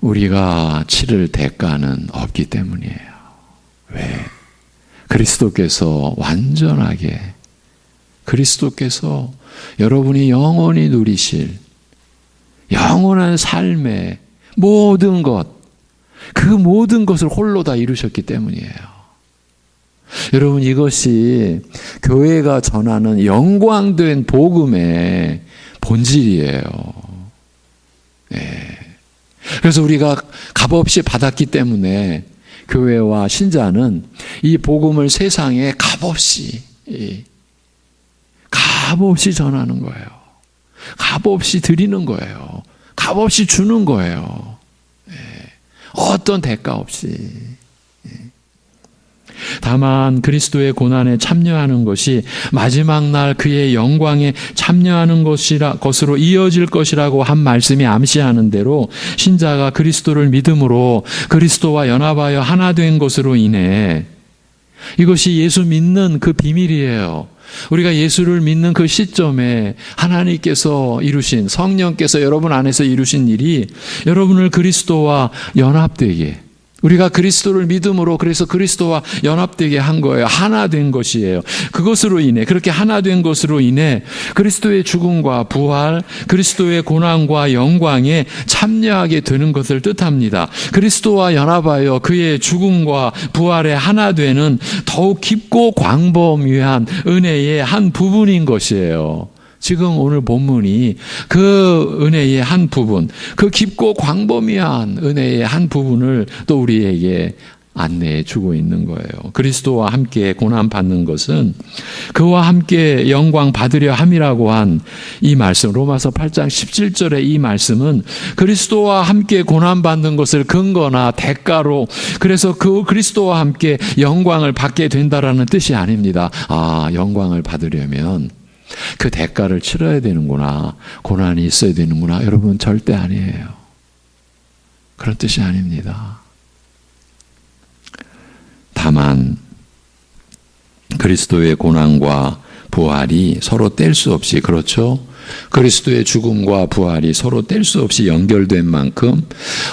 S1: 우리가 치를 대가는 없기 때문이에요. 왜? 그리스도께서 완전하게, 그리스도께서 여러분이 영원히 누리실 영원한 삶의 모든 것, 그 모든 것을 홀로 다 이루셨기 때문이에요. 여러분, 이것이 교회가 전하는 영광된 복음의 본질이에요. 그래서 우리가 값없이 받았기 때문에 교회와 신자는 이 복음을 세상에 값없이 전하는 거예요. 값없이 드리는 거예요. 값없이 주는 거예요. 어떤 대가 없이. 다만 그리스도의 고난에 참여하는 것이 마지막 날 그의 영광에 참여하는 것으로 이어질 것이라고 한 말씀이 암시하는 대로 신자가 그리스도를 믿음으로 그리스도와 연합하여 하나 된 것으로 인해 이것이 예수 믿는 그 비밀이에요. 우리가 예수를 믿는 그 시점에 하나님께서 이루신, 성령께서 여러분 안에서 이루신 일이 여러분을 그리스도와 연합되게, 우리가 그리스도를 믿음으로 그래서 그리스도와 연합되게 한 거예요. 하나 된 것이에요. 그것으로 인해, 그렇게 하나 된 것으로 인해 그리스도의 죽음과 부활, 그리스도의 고난과 영광에 참여하게 되는 것을 뜻합니다. 그리스도와 연합하여 그의 죽음과 부활에 하나 되는 더욱 깊고 광범위한 은혜의 한 부분인 것이에요. 지금 오늘 본문이 그 은혜의 한 부분, 그 깊고 광범위한 은혜의 한 부분을 또 우리에게 안내해 주고 있는 거예요. 그리스도와 함께 고난받는 것은 그와 함께 영광 받으려 함이라고 한 이 말씀, 로마서 8장 17절의 이 말씀은 그리스도와 함께 고난받는 것을 근거나 대가로, 그래서 그 그리스도와 함께 영광을 받게 된다라는 뜻이 아닙니다. 아, 영광을 받으려면 그 대가를 치러야 되는구나, 고난이 있어야 되는구나. 여러분, 절대 아니에요. 그런 뜻이 아닙니다. 다만 그리스도의 고난과 부활이 서로 뗄 수 없이, 그렇죠? 그리스도의 죽음과 부활이 서로 뗄 수 없이 연결된 만큼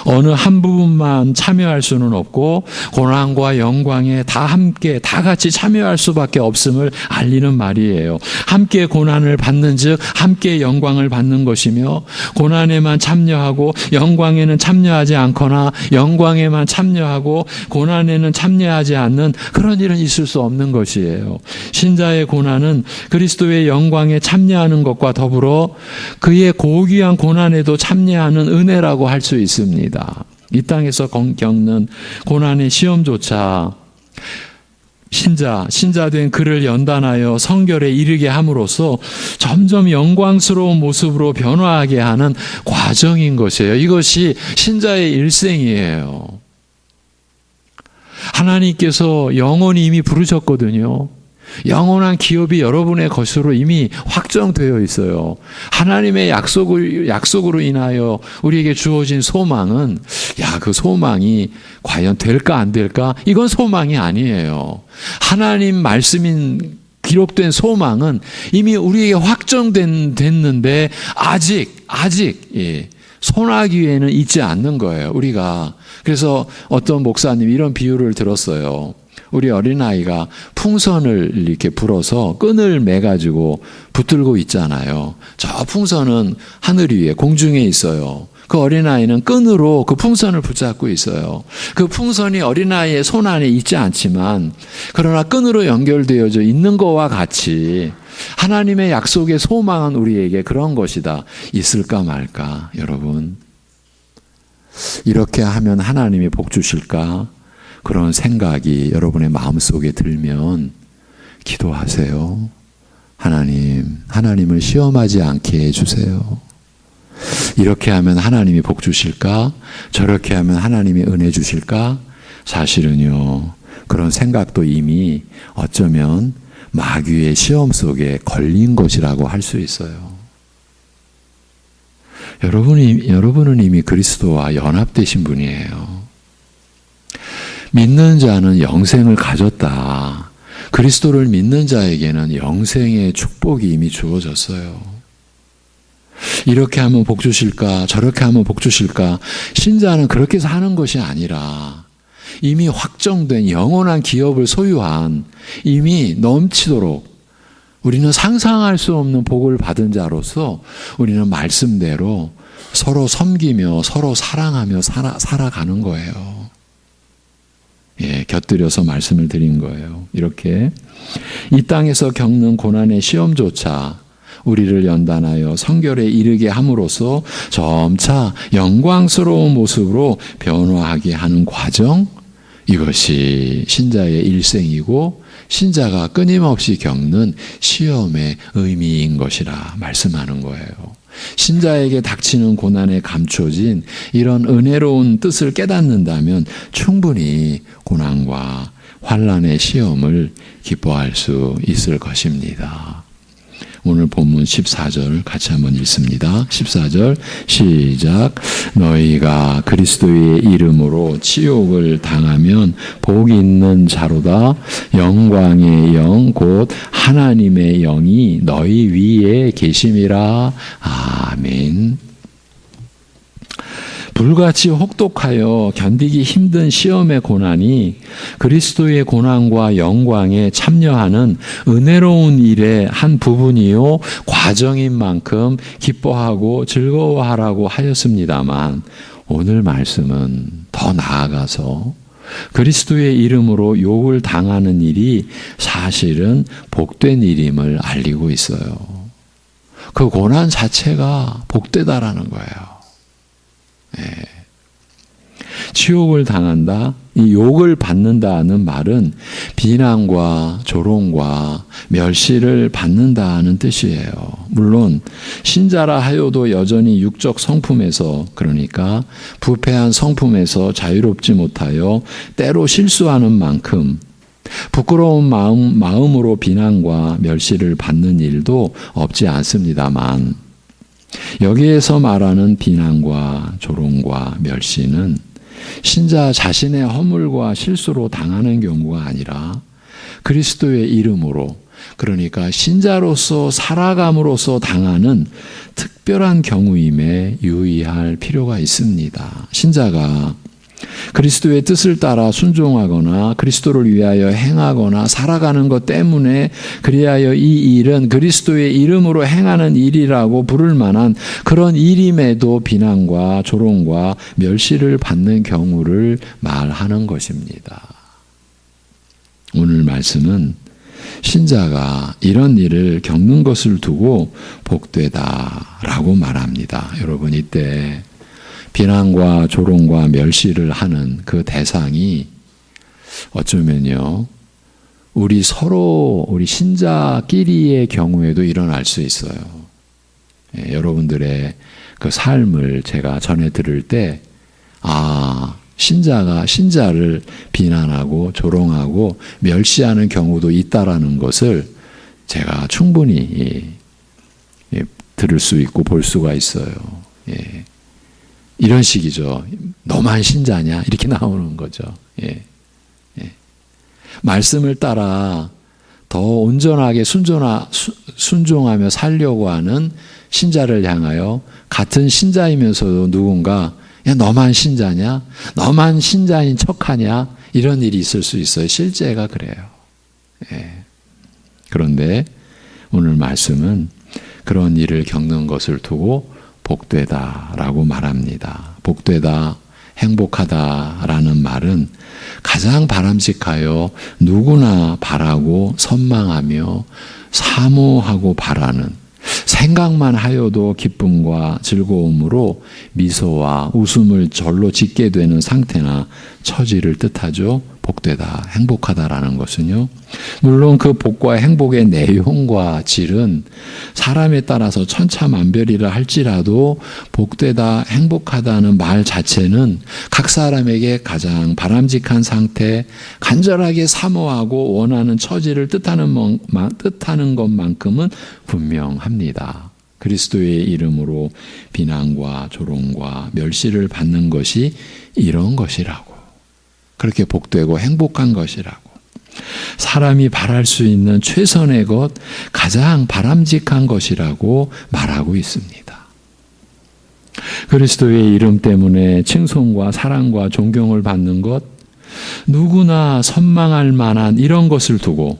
S1: 어느 한 부분만 참여할 수는 없고 고난과 영광에 다 함께 다 같이 참여할 수밖에 없음을 알리는 말이에요. 함께 고난을 받는 즉 함께 영광을 받는 것이며, 고난에만 참여하고 영광에는 참여하지 않거나 영광에만 참여하고 고난에는 참여하지 않는 그런 일은 있을 수 없는 것이에요. 신자의 고난은 그리스도의 영광에 참여하는 것과 더불어 그의 고귀한 고난에도 참여하는 은혜라고 할 수 있습니다. 이 땅에서 겪는 고난의 시험조차 신자된 그를 연단하여 성결에 이르게 함으로써 점점 영광스러운 모습으로 변화하게 하는 과정인 것이에요. 이것이 신자의 일생이에요. 하나님께서 영원히 이미 부르셨거든요. 영원한 기업이 여러분의 것으로 이미 확정되어 있어요. 하나님의 약속으로 인하여 우리에게 주어진 소망은, 그 소망이 과연 될까 안 될까? 이건 소망이 아니에요. 하나님 말씀인 기록된 소망은 이미 우리에게 확정됐는데 아직 손아귀에는 있지 않는 거예요. 우리가. 그래서 어떤 목사님이 이런 비유를 들었어요. 우리 어린아이가 풍선을 이렇게 불어서 끈을 매가지고 붙들고 있잖아요. 저 풍선은 하늘 위에 공중에 있어요. 그 어린아이는 끈으로 그 풍선을 붙잡고 있어요. 그 풍선이 어린아이의 손 안에 있지 않지만 그러나 끈으로 연결되어져 있는 것과 같이 하나님의 약속의 소망은 우리에게 그런 것이다. 있을까 말까? 여러분, 이렇게 하면 하나님이 복 주실까? 그런 생각이 여러분의 마음속에 들면 기도하세요. 하나님을 시험하지 않게 해주세요. 이렇게 하면 하나님이 복 주실까? 저렇게 하면 하나님이 은혜 주실까? 사실은요, 그런 생각도 이미 어쩌면 마귀의 시험 속에 걸린 것이라고 할 수 있어요. 여러분은 이미 그리스도와 연합되신 분이에요. 믿는 자는 영생을 가졌다. 그리스도를 믿는 자에게는 영생의 축복이 이미 주어졌어요. 이렇게 하면 복 주실까? 저렇게 하면 복 주실까? 신자는 그렇게 해서 하는 것이 아니라 이미 확정된 영원한 기업을 소유한, 이미 넘치도록 우리는 상상할 수 없는 복을 받은 자로서 우리는 말씀대로 서로 섬기며 서로 사랑하며 살아가는 거예요. 곁들여서 말씀을 드린 거예요. 이렇게 이 땅에서 겪는 고난의 시험조차 우리를 연단하여 성결에 이르게 함으로써 점차 영광스러운 모습으로 변화하게 하는 과정, 이것이 신자의 일생이고 신자가 끊임없이 겪는 시험의 의미인 것이라 말씀하는 거예요. 신자에게 닥치는 고난에 감춰진 이런 은혜로운 뜻을 깨닫는다면 충분히 고난과 환난의 시험을 기뻐할 수 있을 것입니다. 오늘 본문 14절 같이 한번 읽습니다. 14절 시작. 너희가 그리스도의 이름으로 치욕을 당하면 복 있는 자로다. 영광의 영 곧 하나님의 영이 너희 위에 계심이라. 아멘. 불같이 혹독하여 견디기 힘든 시험의 고난이 그리스도의 고난과 영광에 참여하는 은혜로운 일의 한 부분이요 과정인 만큼 기뻐하고 즐거워하라고 하였습니다만, 오늘 말씀은 더 나아가서 그리스도의 이름으로 욕을 당하는 일이 사실은 복된 일임을 알리고 있어요. 그 고난 자체가 복되다라는 거예요. 치욕을 당한다, 이 욕을 받는다는 말은 비난과 조롱과 멸시를 받는다는 뜻이에요. 물론 신자라 하여도 여전히 육적 성품에서, 그러니까 부패한 성품에서 자유롭지 못하여 때로 실수하는 만큼 부끄러운 마음으로 비난과 멸시를 받는 일도 없지 않습니다만, 여기에서 말하는 비난과 조롱과 멸시는 신자 자신의 허물과 실수로 당하는 경우가 아니라 그리스도의 이름으로, 그러니까 신자로서 살아감으로써 당하는 특별한 경우임에 유의할 필요가 있습니다. 신자가 그리스도의 뜻을 따라 순종하거나 그리스도를 위하여 행하거나 살아가는 것 때문에 그리하여 이 일은 그리스도의 이름으로 행하는 일이라고 부를 만한 그런 일임에도 비난과 조롱과 멸시를 받는 경우를 말하는 것입니다. 오늘 말씀은 신자가 이런 일을 겪는 것을 두고 복되다라고 말합니다. 여러분, 이때 비난과 조롱과 멸시를 하는 그 대상이 어쩌면요, 우리 신자끼리의 경우에도 일어날 수 있어요. 여러분들의 그 삶을 제가 전해 들을 때, 신자가 신자를 비난하고 조롱하고 멸시하는 경우도 있다라는 것을 제가 충분히 들을 수 있고 볼 수가 있어요. 이런 식이죠. 너만 신자냐? 이렇게 나오는 거죠. 말씀을 따라 더 온전하게 순종하며 살려고 하는 신자를 향하여 같은 신자이면서도 누군가 야, 너만 신자냐? 너만 신자인 척하냐? 이런 일이 있을 수 있어요. 실제가 그래요. 그런데 오늘 말씀은 그런 일을 겪는 것을 두고 복되다라고 말합니다. 복되다, 행복하다라는 말은 가장 바람직하여 누구나 바라고 선망하며 사모하고 바라는, 생각만 하여도 기쁨과 즐거움으로 미소와 웃음을 절로 짓게 되는 상태나 처지를 뜻하죠. 복되다, 행복하다라는 것은요. 물론 그 복과 행복의 내용과 질은 사람에 따라서 천차만별이라 할지라도 복되다, 행복하다는 말 자체는 각 사람에게 가장 바람직한 상태, 간절하게 사모하고 원하는 처지를 뜻하는 것만큼은 분명합니다. 그리스도의 이름으로 비난과 조롱과 멸시를 받는 것이 이런 것이라고, 그렇게 복되고 행복한 것이라고, 사람이 바랄 수 있는 최선의 것, 가장 바람직한 것이라고 말하고 있습니다. 그리스도의 이름 때문에 칭송과 사랑과 존경을 받는 것, 누구나 선망할 만한 이런 것을 두고,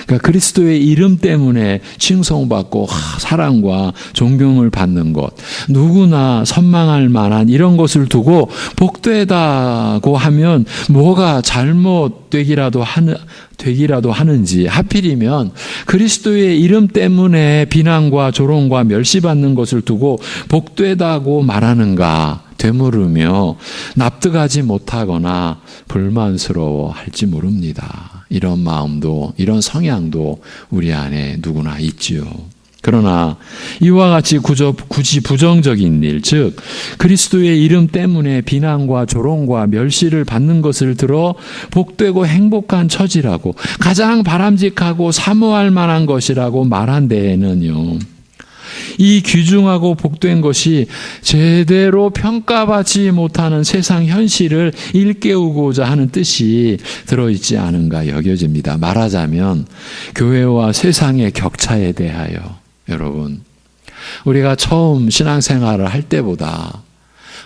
S1: 그러니까 그리스도의 이름 때문에 칭송받고 사랑과 존경을 받는 것, 누구나 선망할 만한 이런 것을 두고 복되다고 하면 뭐가 잘못되기라도 하는지, 하필이면 그리스도의 이름 때문에 비난과 조롱과 멸시받는 것을 두고 복되다고 말하는가 되물으며 납득하지 못하거나 불만스러워 할지 모릅니다. 이런 마음도, 이런 성향도 우리 안에 누구나 있지요. 그러나 이와 같이 굳이 부정적인 일, 즉 그리스도의 이름 때문에 비난과 조롱과 멸시를 받는 것을 들어 복되고 행복한 처지라고, 가장 바람직하고 사모할 만한 것이라고 말한 데에는요, 이 귀중하고 복된 것이 제대로 평가받지 못하는 세상 현실을 일깨우고자 하는 뜻이 들어있지 않은가 여겨집니다. 말하자면 교회와 세상의 격차에 대하여, 여러분, 우리가 처음 신앙생활을 할 때보다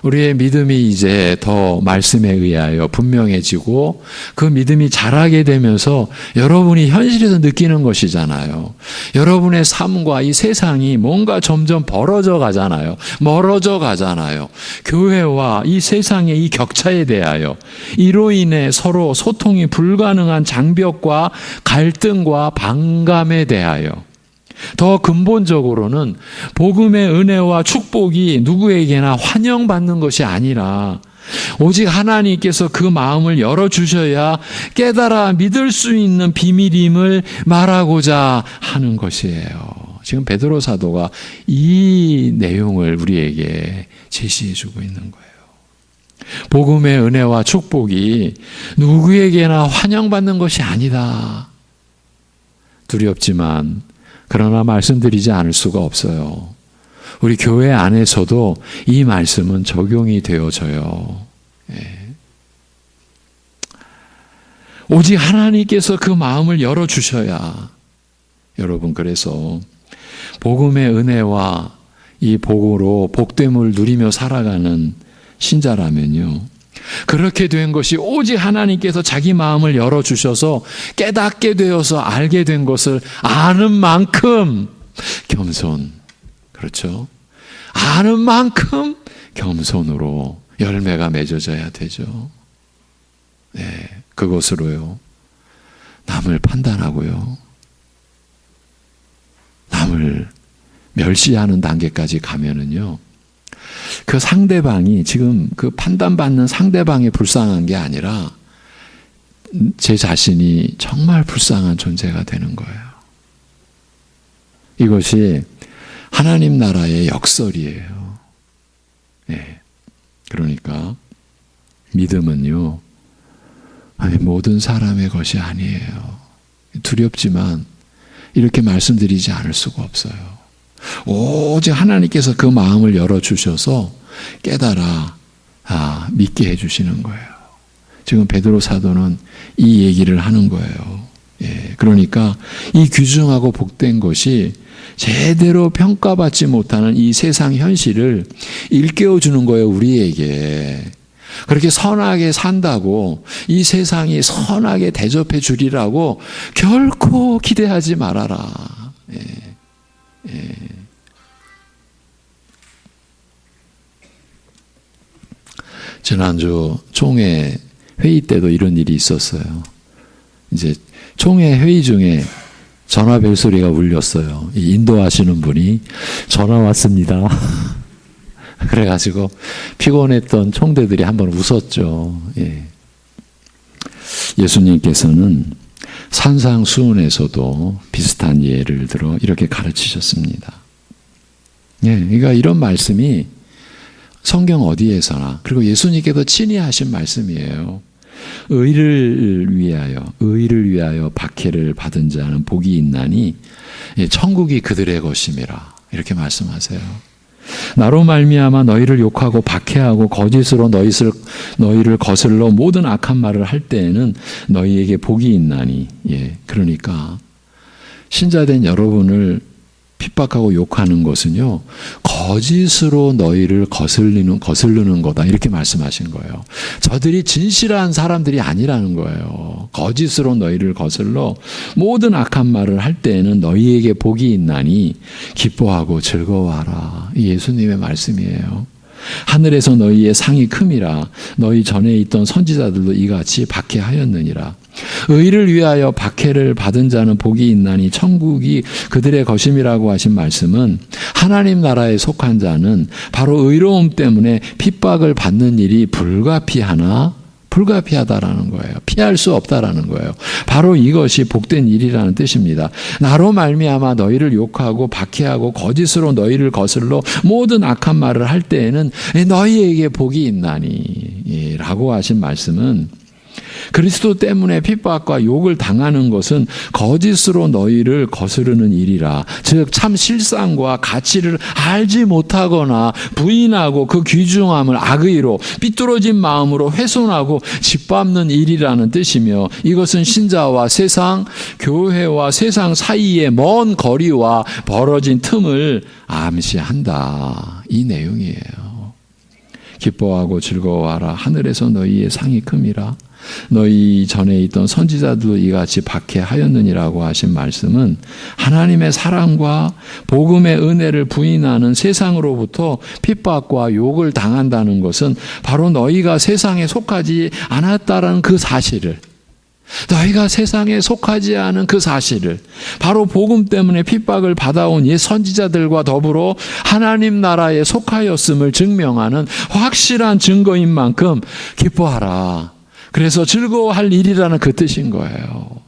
S1: 우리의 믿음이 이제 더 말씀에 의하여 분명해지고 그 믿음이 자라게 되면서 여러분이 현실에서 느끼는 것이잖아요. 여러분의 삶과 이 세상이 뭔가 점점 멀어져 가잖아요. 교회와 이 세상의 이 격차에 대하여, 이로 인해 서로 소통이 불가능한 장벽과 갈등과 반감에 대하여, 더 근본적으로는 복음의 은혜와 축복이 누구에게나 환영받는 것이 아니라 오직 하나님께서 그 마음을 열어주셔야 깨달아 믿을 수 있는 비밀임을 말하고자 하는 것이에요. 지금 베드로 사도가 이 내용을 우리에게 제시해주고 있는 거예요. 복음의 은혜와 축복이 누구에게나 환영받는 것이 아니다. 두렵지만 그러나 말씀드리지 않을 수가 없어요. 우리 교회 안에서도 이 말씀은 적용이 되어져요. 오직 하나님께서 그 마음을 열어주셔야, 여러분, 그래서 복음의 은혜와 이 복으로 복됨을 누리며 살아가는 신자라면요, 그렇게 된 것이 오직 하나님께서 자기 마음을 열어주셔서 깨닫게 되어서 알게 된 것을 아는 만큼 겸손, 그렇죠? 아는 만큼 겸손으로 열매가 맺어져야 되죠. 네, 그것으로요, 남을 판단하고요, 남을 멸시하는 단계까지 가면은요, 그 상대방이, 지금 그 판단받는 상대방이 불쌍한 게 아니라 제 자신이 정말 불쌍한 존재가 되는 거예요. 이것이 하나님 나라의 역설이에요. 네. 그러니까 믿음은요, 모든 사람의 것이 아니에요. 두렵지만 이렇게 말씀드리지 않을 수가 없어요. 오직 하나님께서 그 마음을 열어주셔서 깨달아 믿게 해주시는 거예요. 지금 베드로 사도는 이 얘기를 하는 거예요. 그러니까 이 귀중하고 복된 것이 제대로 평가받지 못하는 이 세상 현실을 일깨워주는 거예요, 우리에게. 그렇게 선하게 산다고 이 세상이 선하게 대접해 주리라고 결코 기대하지 말아라. 지난주 총회 회의 때도 이런 일이 있었어요. 이제 총회 회의 중에 전화 벨소리가 울렸어요. 인도하시는 분이 전화 왔습니다. 그래가지고 피곤했던 총대들이 한번 웃었죠. 예수님께서는 산상수훈에서도 비슷한 예를 들어 이렇게 가르치셨습니다. 그러니까 이런 말씀이 성경 어디에서나, 그리고 예수님께서 친히 하신 말씀이에요. 의를 위하여 박해를 받은 자는 복이 있나니 천국이 그들의 것임이라, 이렇게 말씀하세요. 나로 말미암아 너희를 욕하고 박해하고 거짓으로 너희를 거슬러 모든 악한 말을 할 때에는 너희에게 복이 있나니. 그러니까 신자된 여러분을 핍박하고 욕하는 것은요, 거짓으로 너희를 거스르는 거다, 이렇게 말씀하신 거예요. 저들이 진실한 사람들이 아니라는 거예요. 거짓으로 너희를 거슬러 모든 악한 말을 할 때에는 너희에게 복이 있나니 기뻐하고 즐거워하라. 예수님의 말씀이에요. 하늘에서 너희의 상이 큼이라. 너희 전에 있던 선지자들도 이같이 박해하였느니라. 의를 위하여 박해를 받은 자는 복이 있나니 천국이 그들의 것임이라고 하신 말씀은 하나님 나라에 속한 자는 바로 의로움 때문에 핍박을 받는 일이 불가피하나 불가피하다라는 거예요. 피할 수 없다라는 거예요. 바로 이것이 복된 일이라는 뜻입니다. 나로 말미암아 너희를 욕하고 박해하고 거짓으로 너희를 거슬러 모든 악한 말을 할 때에는 너희에게 복이 있나니 라고 하신 말씀은 그리스도 때문에 핍박과 욕을 당하는 것은 거짓으로 너희를 거스르는 일이라. 즉 참 실상과 가치를 알지 못하거나 부인하고 그 귀중함을 악의로 삐뚤어진 마음으로 훼손하고 짓밟는 일이라는 뜻이며, 이것은 신자와 세상, 교회와 세상 사이의 먼 거리와 벌어진 틈을 암시한다, 이 내용이에요. 기뻐하고 즐거워하라. 하늘에서 너희의 상이 큼이라. 너희 전에 있던 선지자들도 이같이 박해하였느니라고 하신 말씀은 하나님의 사랑과 복음의 은혜를 부인하는 세상으로부터 핍박과 욕을 당한다는 것은 바로 너희가 세상에 속하지 않았다라는 그 사실을, 너희가 세상에 속하지 않은 그 사실을, 바로 복음 때문에 핍박을 받아온 옛 선지자들과 더불어 하나님 나라에 속하였음을 증명하는 확실한 증거인 만큼 기뻐하라. 그래서 즐거워할 일이라는 그 뜻인 거예요.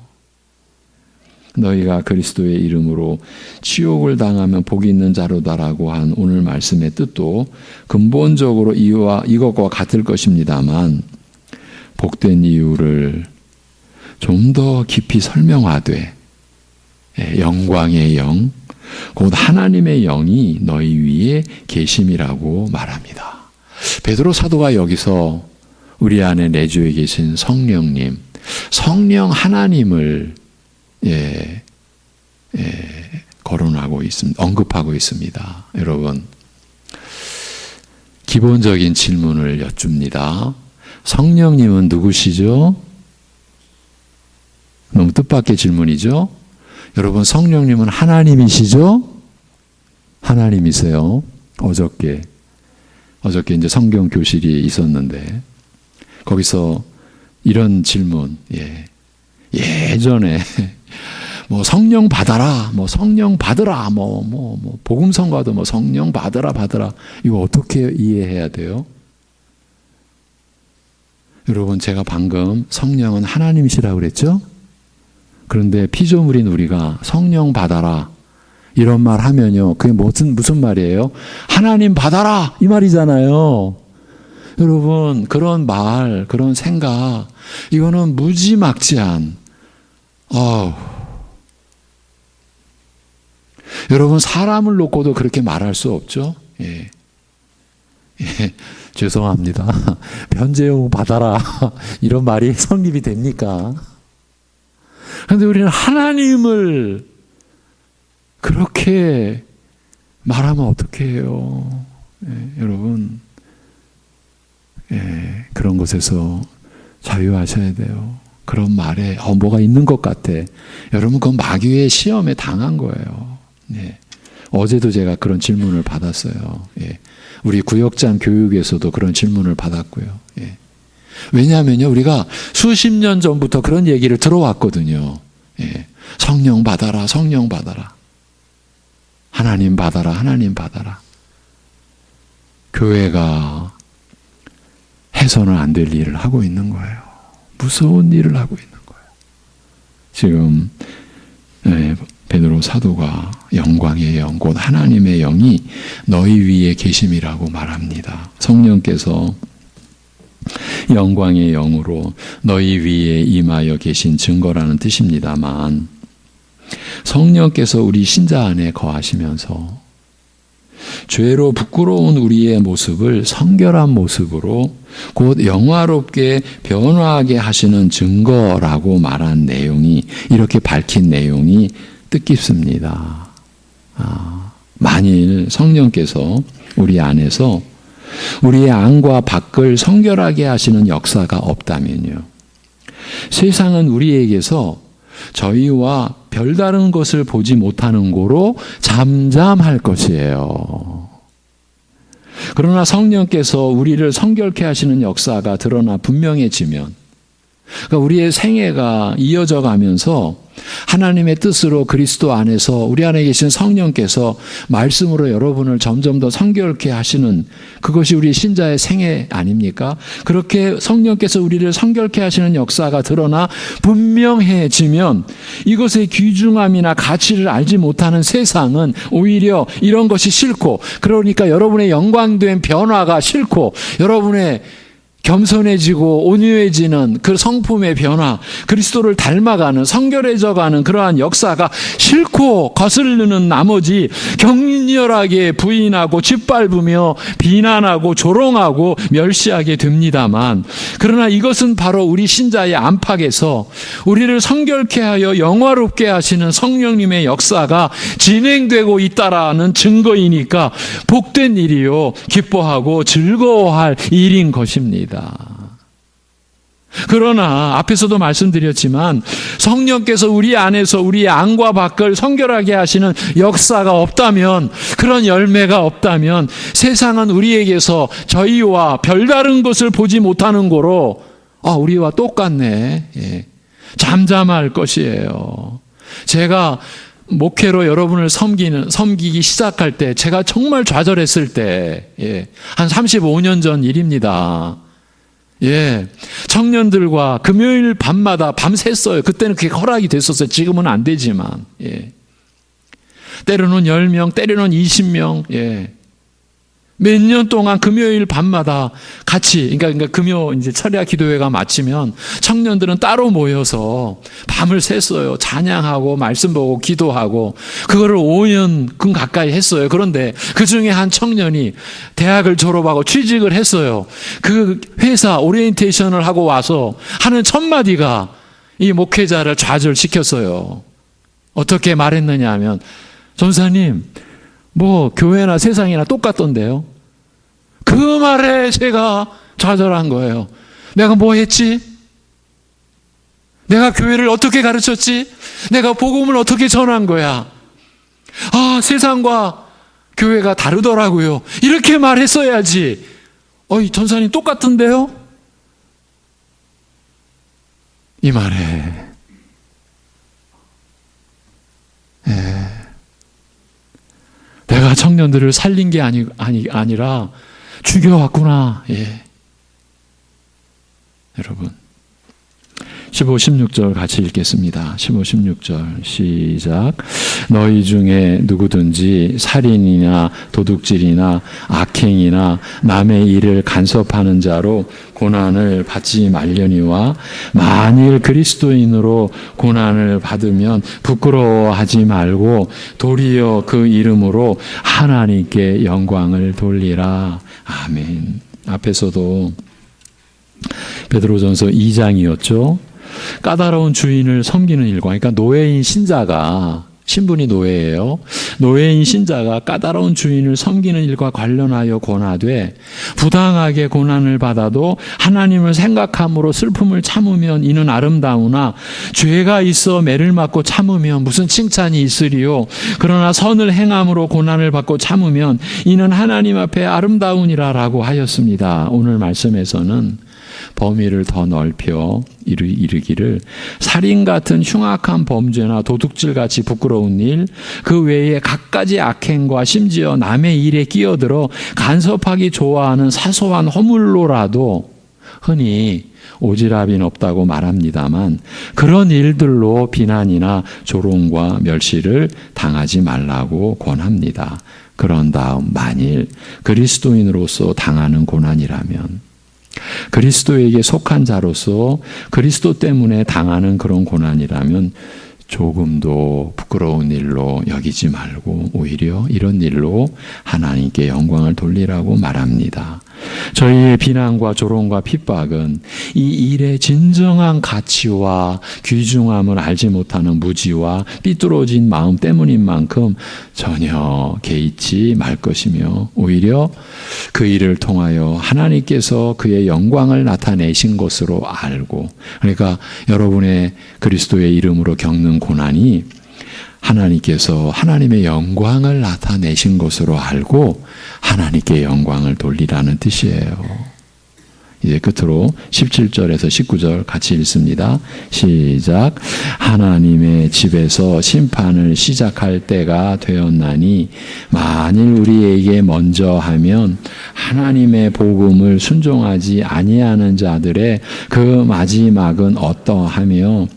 S1: 너희가 그리스도의 이름으로 치욕을 당하면 복이 있는 자로다라고 한 오늘 말씀의 뜻도 근본적으로 이것과 같을 것입니다만, 복된 이유를 좀 더 깊이 설명하되 영광의 영, 곧 하나님의 영이 너희 위에 계심이라고 말합니다. 베드로 사도가 여기서 우리 안에 내주에 계신 성령님, 성령 하나님을 거론하고 있습니다. 언급하고 있습니다. 여러분, 기본적인 질문을 여쭙니다. 성령님은 누구시죠? 너무 뜻밖의 질문이죠? 여러분, 성령님은 하나님이시죠? 하나님이세요. 어저께 이제 성경 교실이 있었는데 거기서 이런 질문, 예전에 뭐 성령 받아라, 뭐 성령 받으라, 뭐 복음성가도 뭐 성령 받으라, 이거 어떻게 이해해야 돼요? 여러분, 제가 방금 성령은 하나님이시라고 그랬죠? 그런데 피조물인 우리가 성령 받아라 이런 말 하면요, 그게 무슨 말이에요? 하나님 받아라 이 말이잖아요. 여러분, 그런 말, 그런 생각, 이거는 무지막지한, 여러분, 사람을 놓고도 그렇게 말할 수 없죠? 죄송합니다. 변재용 받아라. 이런 말이 성립이 됩니까? 그런데 우리는 하나님을 그렇게 말하면 어떻게 해요? 여러분, 그런 것에서 자유하셔야 돼요. 그런 말에 뭐가 있는 것 같아. 여러분, 그건 마귀의 시험에 당한 거예요. 어제도 제가 그런 질문을 받았어요. 우리 구역장 교육에서도 그런 질문을 받았고요. 왜냐하면요, 우리가 수십 년 전부터 그런 얘기를 들어왔거든요. 성령 받아라, 성령 받아라. 하나님 받아라, 하나님 받아라. 교회가 해서는 안 될 일을 하고 있는 거예요. 무서운 일을 하고 있는 거예요. 지금 베드로 사도가 영광의 영, 곧 하나님의 영이 너희 위에 계심이라고 말합니다. 성령께서 영광의 영으로 너희 위에 임하여 계신 증거라는 뜻입니다만, 성령께서 우리 신자 안에 거하시면서 죄로 부끄러운 우리의 모습을 성결한 모습으로 곧 영화롭게 변화하게 하시는 증거라고 말한 내용이, 이렇게 밝힌 내용이 뜻깊습니다. 만일 성령께서 우리 안에서 우리의 안과 밖을 성결하게 하시는 역사가 없다면요, 세상은 우리에게서 저희와 별다른 것을 보지 못하는 고로 잠잠할 것이에요. 그러나 성령께서 우리를 성결케 하시는 역사가 드러나 분명해지면, 그러니까 우리의 생애가 이어져 가면서 하나님의 뜻으로 그리스도 안에서 우리 안에 계신 성령께서 말씀으로 여러분을 점점 더 성결케 하시는 그것이 우리 신자의 생애 아닙니까? 그렇게 성령께서 우리를 성결케 하시는 역사가 드러나 분명해지면 이것의 귀중함이나 가치를 알지 못하는 세상은 오히려 이런 것이 싫고, 그러니까 여러분의 영광된 변화가 싫고, 여러분의 겸손해지고 온유해지는 그 성품의 변화, 그리스도를 닮아가는 성결해져가는 그러한 역사가 싫고 거스르는 나머지 격렬하게 부인하고 짓밟으며 비난하고 조롱하고 멸시하게 됩니다만, 그러나 이것은 바로 우리 신자의 안팎에서 우리를 성결케 하여 영화롭게 하시는 성령님의 역사가 진행되고 있다라는 증거이니까 복된 일이요 기뻐하고 즐거워할 일인 것입니다. 그러나 앞에서도 말씀드렸지만 성령께서 우리 안에서 우리의 안과 밖을 성결하게 하시는 역사가 없다면, 그런 열매가 없다면 세상은 우리에게서 저희와 별다른 것을 보지 못하는 거로 우리와 똑같네, 잠잠할 것이에요. 제가 목회로 여러분을 섬기기 시작할 때, 제가 정말 좌절했을 때, 한 35년 전 일입니다. 청년들과 금요일 밤마다 밤샜어요. 그때는 그게 허락이 됐었어요. 지금은 안 되지만. 때로는 10명, 때로는 20명, 몇 년 동안 금요일 밤마다 같이, 그러니까 금요 이제 철야 기도회가 마치면 청년들은 따로 모여서 밤을 샜어요. 찬양하고 말씀 보고 기도하고, 그거를 5년근 가까이 했어요. 그런데 그 중에 한 청년이 대학을 졸업하고 취직을 했어요. 그 회사 오리엔테이션을 하고 와서 하는 첫 마디가 이 목회자를 좌절시켰어요. 어떻게 말했느냐 하면, 전사님, 뭐 교회나 세상이나 똑같던데요. 그 말에 제가 좌절한 거예요. 내가 뭐 했지? 내가 교회를 어떻게 가르쳤지? 내가 복음을 어떻게 전한 거야? 세상과 교회가 다르더라고요. 이렇게 말했어야지. 전사님 똑같은데요? 이 말에 내가 청년들을 살린 게 아니라 죽여왔구나. 여러분, 15, 16절 같이 읽겠습니다. 15, 16절 시작. 너희 중에 누구든지 살인이나 도둑질이나 악행이나 남의 일을 간섭하는 자로 고난을 받지 말려니와, 만일 그리스도인으로 고난을 받으면 부끄러워하지 말고 도리어 그 이름으로 하나님께 영광을 돌리라. 아멘. 앞에서도 베드로전서 2장이었죠. 까다로운 주인을 섬기는 일과, 그러니까 노예인 신자가, 신분이 노예예요. 노예인 신자가 까다로운 주인을 섬기는 일과 관련하여 고나되, 부당하게 고난을 받아도 하나님을 생각함으로 슬픔을 참으면 이는 아름다우나, 죄가 있어 매를 맞고 참으면 무슨 칭찬이 있으리요. 그러나 선을 행함으로 고난을 받고 참으면 이는 하나님 앞에 아름다우니라라고 하였습니다. 오늘 말씀에서는 범위를 더 넓혀 이르기를, 살인 같은 흉악한 범죄나 도둑질같이 부끄러운 일, 그 외에 갖가지 악행과 심지어 남의 일에 끼어들어 간섭하기 좋아하는 사소한 허물로라도 흔히 오지랖이 없다고 말합니다만, 그런 일들로 비난이나 조롱과 멸시를 당하지 말라고 권합니다. 그런 다음 만일 그리스도인으로서 당하는 고난이라면, 그리스도에게 속한 자로서 그리스도 때문에 당하는 그런 고난이라면 조금도 부끄러운 일로 여기지 말고 오히려 이런 일로 하나님께 영광을 돌리라고 말합니다. 저희의 비난과 조롱과 핍박은 이 일의 진정한 가치와 귀중함을 알지 못하는 무지와 삐뚤어진 마음 때문인 만큼 전혀 개의치 말 것이며, 오히려 그 일을 통하여 하나님께서 그의 영광을 나타내신 것으로 알고, 그러니까 여러분의 그리스도의 이름으로 겪는 고난이 하나님께서 하나님의 영광을 나타내신 것으로 알고 하나님께 영광을 돌리라는 뜻이에요. 이제 끝으로 17절에서 19절 같이 읽습니다. 시작. 하나님의 집에서 심판을 시작할 때가 되었나니 만일 우리에게 먼저 하면 하나님의 복음을 순종하지 아니하는 자들의 그 마지막은 어떠하며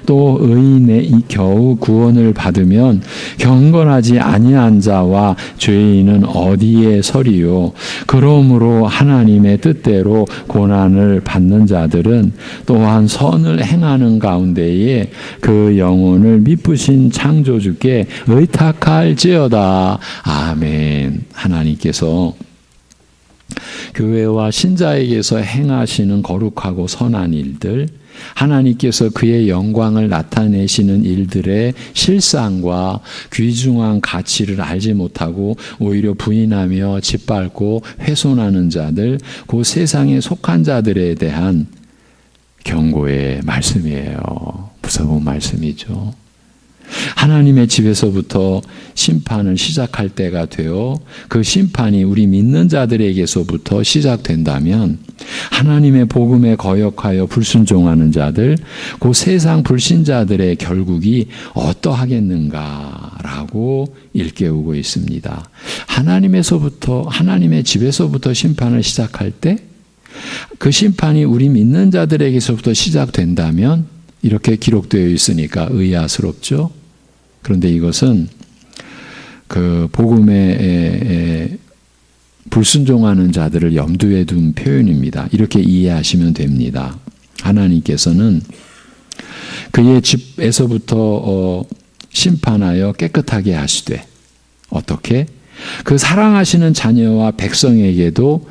S1: 또 의인의 겨우 구원을 받으면 경건하지 아니한 자와 죄인은 어디에 서리요. 그러므로 하나님의 뜻대로 고난을 받는 자들은 또한 선을 행하는 가운데에 그 영혼을 미쁘신 창조주께 의탁할지어다. 아멘. 하나님께서 교회와 신자에게서 행하시는 거룩하고 선한 일들, 하나님께서 그의 영광을 나타내시는 일들의 실상과 귀중한 가치를 알지 못하고 오히려 부인하며 짓밟고 훼손하는 자들, 그 세상에 속한 자들에 대한 경고의 말씀이에요. 무서운 말씀이죠. 하나님의 집에서부터 심판을 시작할 때가 되어 그 심판이 우리 믿는 자들에게서부터 시작된다면 하나님의 복음에 거역하여 불순종하는 자들, 그 세상 불신자들의 결국이 어떠하겠는가라고 일깨우고 있습니다. 하나님의 집에서부터 심판을 시작할 때 그 심판이 우리 믿는 자들에게서부터 시작된다면 이렇게 기록되어 있으니까 의아스럽죠. 그런데 이것은 그 복음에 불순종하는 자들을 염두에 둔 표현입니다. 이렇게 이해하시면 됩니다. 하나님께서는 그의 집에서부터 심판하여 깨끗하게 하시되 어떻게? 그 사랑하시는 자녀와 백성에게도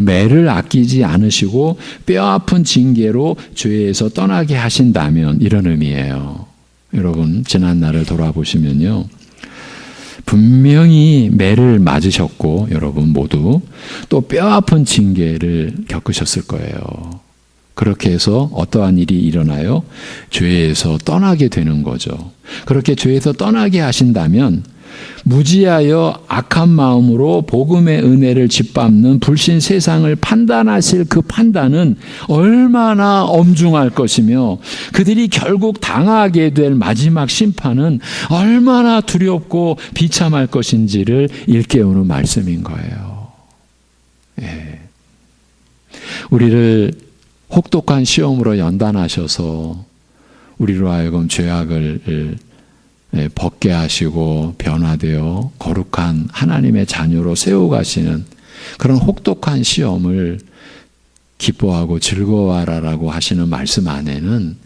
S1: 매를 아끼지 않으시고 뼈아픈 징계로 죄에서 떠나게 하신다면 이런 의미예요. 여러분 지난 날을 돌아보시면요. 분명히 매를 맞으셨고 여러분 모두 또 뼈아픈 징계를 겪으셨을 거예요. 그렇게 해서 어떠한 일이 일어나요? 죄에서 떠나게 되는 거죠. 그렇게 죄에서 떠나게 하신다면 무지하여 악한 마음으로 복음의 은혜를 짓밟는 불신 세상을 판단하실 그 판단은 얼마나 엄중할 것이며 그들이 결국 당하게 될 마지막 심판은 얼마나 두렵고 비참할 것인지를 일깨우는 말씀인 거예요. 예. 우리를 혹독한 시험으로 연단하셔서 우리로 하여금 죄악을 벗게 하시고 변화되어 거룩한 하나님의 자녀로 세워가시는 그런 혹독한 시험을 기뻐하고 즐거워하라라고 하시는 말씀 안에는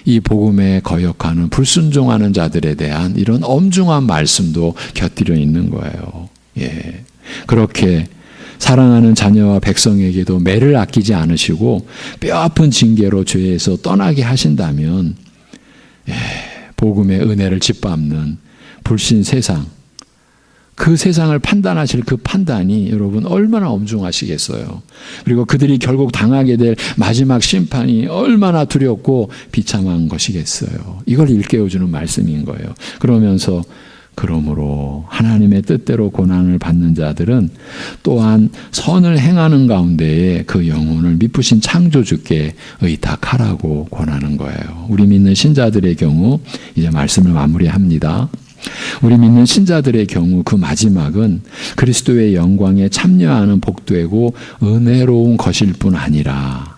S1: 이 복음에 거역하는 불순종하는 자들에 대한 이런 엄중한 말씀도 곁들여 있는 거예요. 예. 그렇게 사랑하는 자녀와 백성에게도 매를 아끼지 않으시고 뼈아픈 징계로 죄에서 떠나게 하신다면 복음의 은혜를 짓밟는 불신 세상, 그 세상을 판단하실 그 판단이 여러분 얼마나 엄중하시겠어요. 그리고 그들이 결국 당하게 될 마지막 심판이 얼마나 두렵고 비참한 것이겠어요. 이걸 일깨워주는 말씀인 거예요. 그러므로 하나님의 뜻대로 고난을 받는 자들은 또한 선을 행하는 가운데에 그 영혼을 미쁘신 창조주께 의탁하라고 권하는 거예요. 우리 믿는 신자들의 경우 이제 말씀을 마무리합니다. 우리 믿는 신자들의 경우 그 마지막은 그리스도의 영광에 참여하는 복되고 은혜로운 것일 뿐 아니라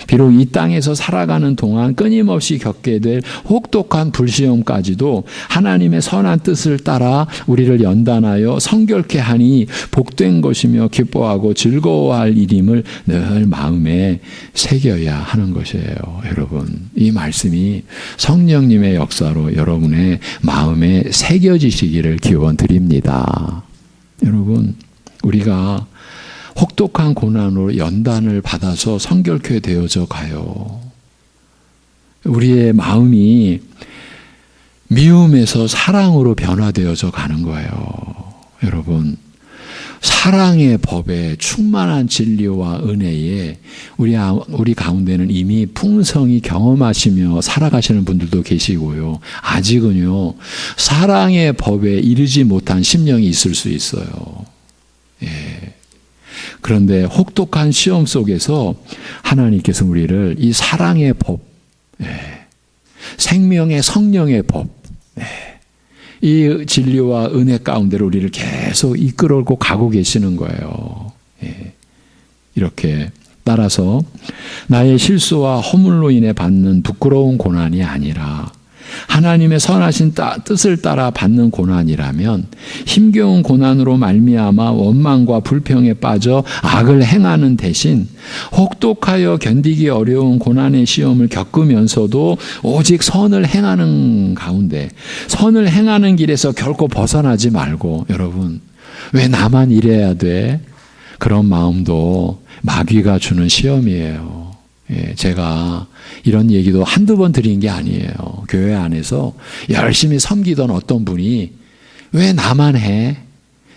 S1: 비록 이 땅에서 살아가는 동안 끊임없이 겪게 될 혹독한 불시험까지도 하나님의 선한 뜻을 따라 우리를 연단하여 성결케 하니 복된 것이며 기뻐하고 즐거워할 일임을 늘 마음에 새겨야 하는 것이에요. 여러분, 이 말씀이 성령님의 역사로 여러분의 마음에 새겨지시기를 기원드립니다. 여러분, 우리가 혹독한 고난으로 연단을 받아서 성결케 되어져 가요. 우리의 마음이 미움에서 사랑으로 변화되어져 가는 거예요. 여러분, 사랑의 법에 충만한 진리와 은혜에 우리 가운데는 이미 풍성히 경험하시며 살아가시는 분들도 계시고요. 아직은요, 사랑의 법에 이르지 못한 심령이 있을 수 있어요. 예. 그런데 혹독한 시험 속에서 하나님께서 우리를 이 사랑의 법, 생명의 성령의 법, 이 진리와 은혜 가운데로 우리를 계속 이끌어오고 가고 계시는 거예요. 이렇게 따라서 나의 실수와 허물로 인해 받는 부끄러운 고난이 아니라 하나님의 선하신 뜻을 따라 받는 고난이라면 힘겨운 고난으로 말미암아 원망과 불평에 빠져 악을 행하는 대신 혹독하여 견디기 어려운 고난의 시험을 겪으면서도 오직 선을 행하는 가운데, 선을 행하는 길에서 결코 벗어나지 말고, 여러분, 왜 나만 이래야 돼? 그런 마음도 마귀가 주는 시험이에요. 제가 이런 얘기도 한두 번 드린 게 아니에요. 교회 안에서 열심히 섬기던 어떤 분이 왜 나만 해?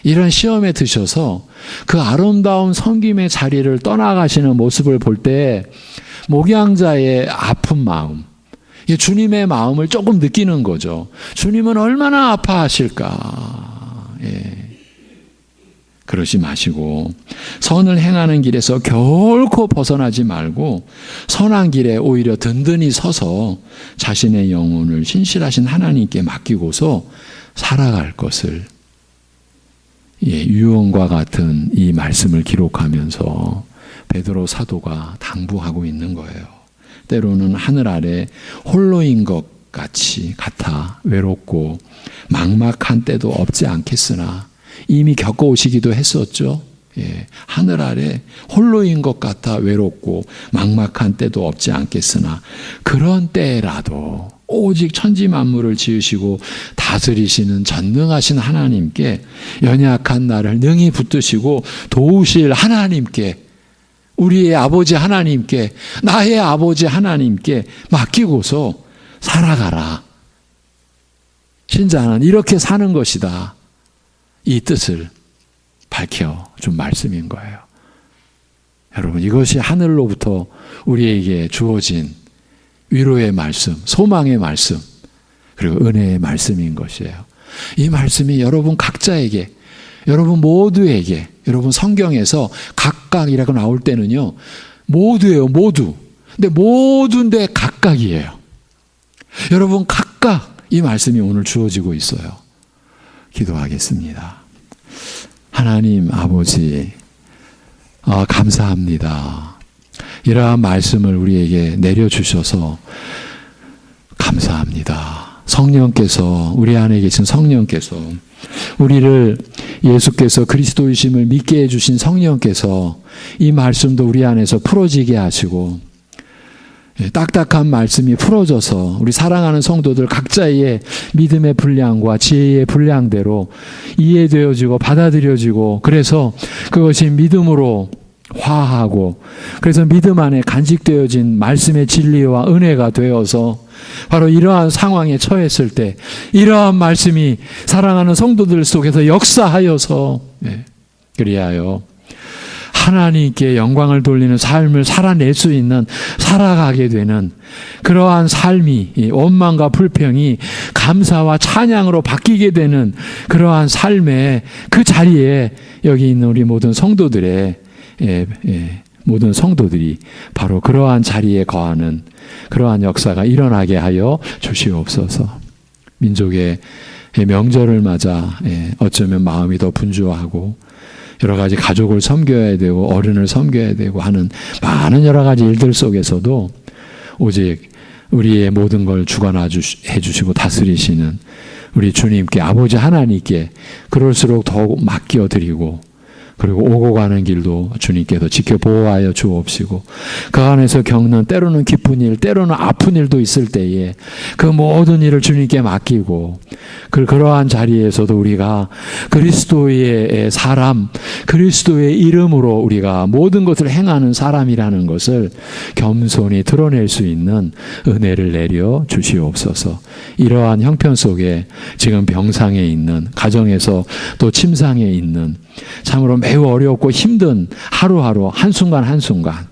S1: 이런 시험에 드셔서 그 아름다운 섬김의 자리를 떠나가시는 모습을 볼 때 목양자의 아픈 마음, 주님의 마음을 조금 느끼는 거죠. 주님은 얼마나 아파하실까. 그러지 마시고 선을 행하는 길에서 결코 벗어나지 말고 선한 길에 오히려 든든히 서서 자신의 영혼을 신실하신 하나님께 맡기고서 살아갈 것을 유언과 같은 이 말씀을 기록하면서 베드로 사도가 당부하고 있는 거예요. 때로는 하늘 아래 홀로인 것 같아 외롭고 막막한 때도 없지 않겠으나 이미 겪어오시기도 했었죠. 하늘 아래 홀로인 것 같아 외롭고 막막한 때도 없지 않겠으나 그런 때라도 오직 천지 만물을 지으시고 다스리시는 전능하신 하나님께, 연약한 나를 능히 붙드시고 도우실 하나님께, 우리의 아버지 하나님께, 나의 아버지 하나님께 맡기고서 살아가라. 신자는 이렇게 사는 것이다. 이 뜻을 밝혀준 말씀인 거예요. 여러분, 이것이 하늘로부터 우리에게 주어진 위로의 말씀, 소망의 말씀, 그리고 은혜의 말씀인 것이에요. 이 말씀이 여러분 각자에게, 여러분 모두에게, 여러분 성경에서 각각이라고 나올 때는요, 모두예요, 모두. 근데 모두인데 각각이에요. 여러분 각각 이 말씀이 오늘 주어지고 있어요. 기도하겠습니다. 하나님 아버지, 감사합니다. 이러한 말씀을 우리에게 내려주셔서 감사합니다. 성령께서, 우리 안에 계신 성령께서, 우리를 예수께서 그리스도이심을 믿게 해주신 성령께서 이 말씀도 우리 안에서 풀어지게 하시고, 딱딱한 말씀이 풀어져서 우리 사랑하는 성도들 각자의 믿음의 분량과 지혜의 분량대로 이해되어지고 받아들여지고, 그래서 그것이 믿음으로 화하고, 그래서 믿음 안에 간직되어진 말씀의 진리와 은혜가 되어서 바로 이러한 상황에 처했을 때 이러한 말씀이 사랑하는 성도들 속에서 역사하여서 그리하여 하나님께 영광을 돌리는 삶을 살아낼 수 있는, 살아가게 되는 그러한 삶이, 원망과 불평이 감사와 찬양으로 바뀌게 되는 그러한 삶의 그 자리에 여기 있는 우리 모든 성도들의 모든 성도들이 바로 그러한 자리에 거하는 그러한 역사가 일어나게 하여 주시옵소서. 민족의 명절을 맞아 어쩌면 마음이 더 분주하고 여러 가지 가족을 섬겨야 되고 어른을 섬겨야 되고 하는 많은 여러 가지 일들 속에서도 오직 우리의 모든 걸 주관해 주시고 다스리시는 우리 주님께, 아버지 하나님께 그럴수록 더욱 맡겨드리고, 그리고 오고 가는 길도 주님께서 지켜보호하여 주옵시고, 그 안에서 겪는 때로는 기쁜 일, 때로는 아픈 일도 있을 때에 그 모든 일을 주님께 맡기고, 그러한 자리에서도 우리가 그리스도의 사람, 그리스도의 이름으로 우리가 모든 것을 행하는 사람이라는 것을 겸손히 드러낼 수 있는 은혜를 내려 주시옵소서. 이러한 형편 속에 지금 병상에 있는, 가정에서 또 침상에 있는 참으로 매우 어렵고 힘든 하루하루 한순간 한순간,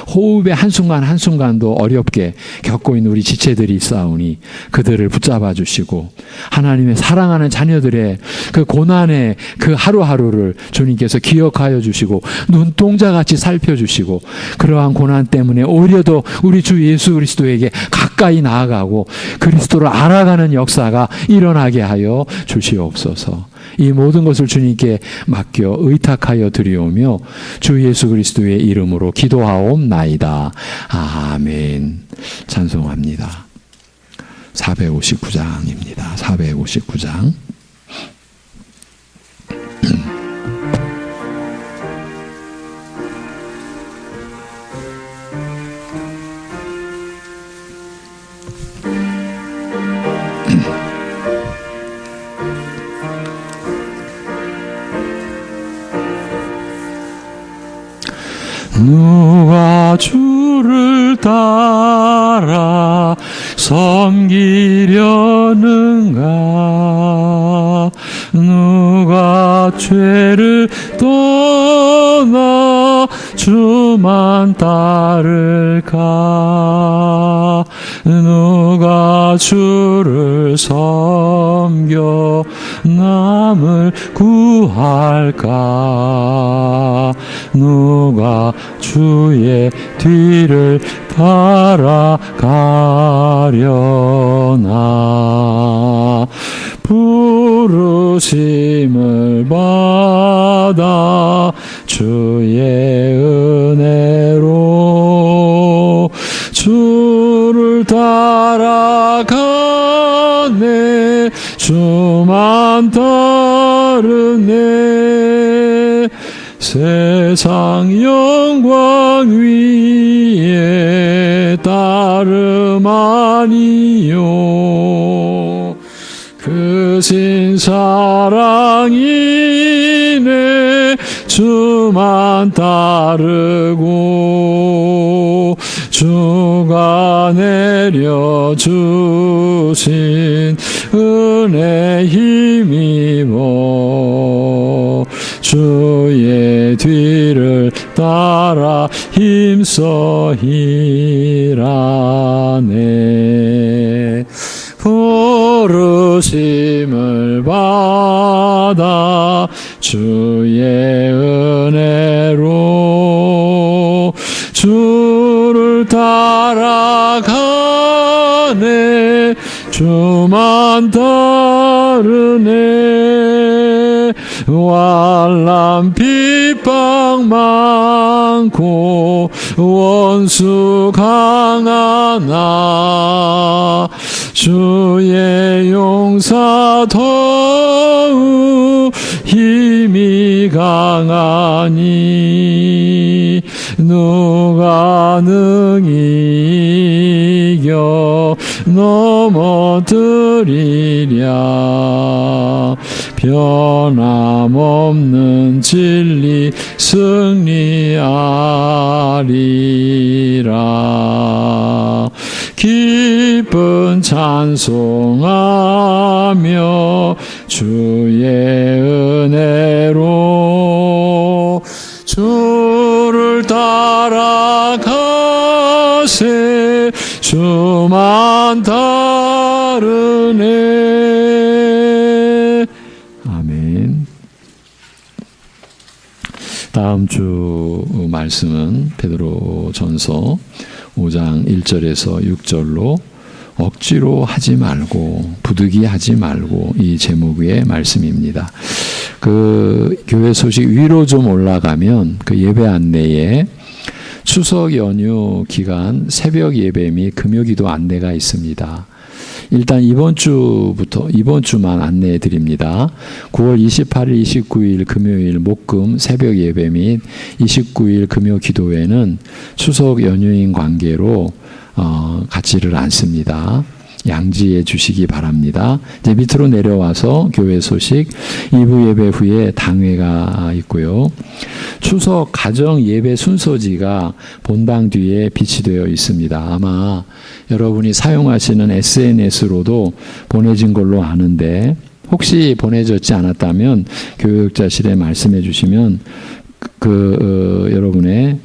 S1: 호흡의 한순간 한순간도 어렵게 겪고 있는 우리 지체들이 있사오니 그들을 붙잡아 주시고 하나님의 사랑하는 자녀들의 그 고난의 그 하루하루를 주님께서 기억하여 주시고 눈동자같이 살펴주시고 그러한 고난 때문에 오히려 더 우리 주 예수 그리스도에게 가까이 나아가고 그리스도를 알아가는 역사가 일어나게 하여 주시옵소서. 이 모든 것을 주님께 맡겨 의탁하여 드리오며 주 예수 그리스도의 이름으로 기도하옵나이다. 아멘. 찬송합니다. 459장입니다. 459장.
S2: 누가 주를 따라 섬기려는가? 누가 죄를 떠나 주만 따를까? 누가 주를 섬겨 남을 구할까? 누가 주의 뒤를 따라가려나? 부르심을 받아 주의 은혜로 주를 따라가네. 주만 따르네. 세상 영광 위에 따름 아니요 그 신 사랑이네. 주만 따르고 주가 내려주신 은혜 힘입어 주의 뒤를 따라 힘써 일하네. 부르심을 받아 주의 은혜로 주를 따라가네. 주만 따르네. 환난 핍박 많고 원수 강하나 주의 용사 더욱 힘이 강하니 누가 능히 이겨 넘어뜨리랴. 변함없는 진리 승리하리라. 기쁜 찬송하며 주의 은혜로 주를 따라가세. 주만 따르네. 아멘. 다음 주 말씀은 베드로전서 5장 1절에서 6절로 억지로 하지 말고 부득이하지 말고 이 제목의 말씀입니다. 그 교회 소식 위로 좀 올라가면 그 예배 안내에 추석 연휴 기간 새벽 예배 및 금요기도 안내가 있습니다. 일단 이번 주만 안내해 드립니다. 9월 28일, 29일 금요일 목금 새벽 예배 및 29일 금요 기도회는 추석 연휴인 관계로 갖지를 않습니다. 양지해 주시기 바랍니다. 이제 밑으로 내려와서 교회 소식 2부 예배 후에 당회가 있고요. 추석 가정 예배 순서지가 본당 뒤에 비치되어 있습니다. 아마 여러분이 사용하시는 SNS로도 보내진 걸로 아는데 혹시 보내졌지 않았다면 교육자실에 말씀해 주시면 여러분의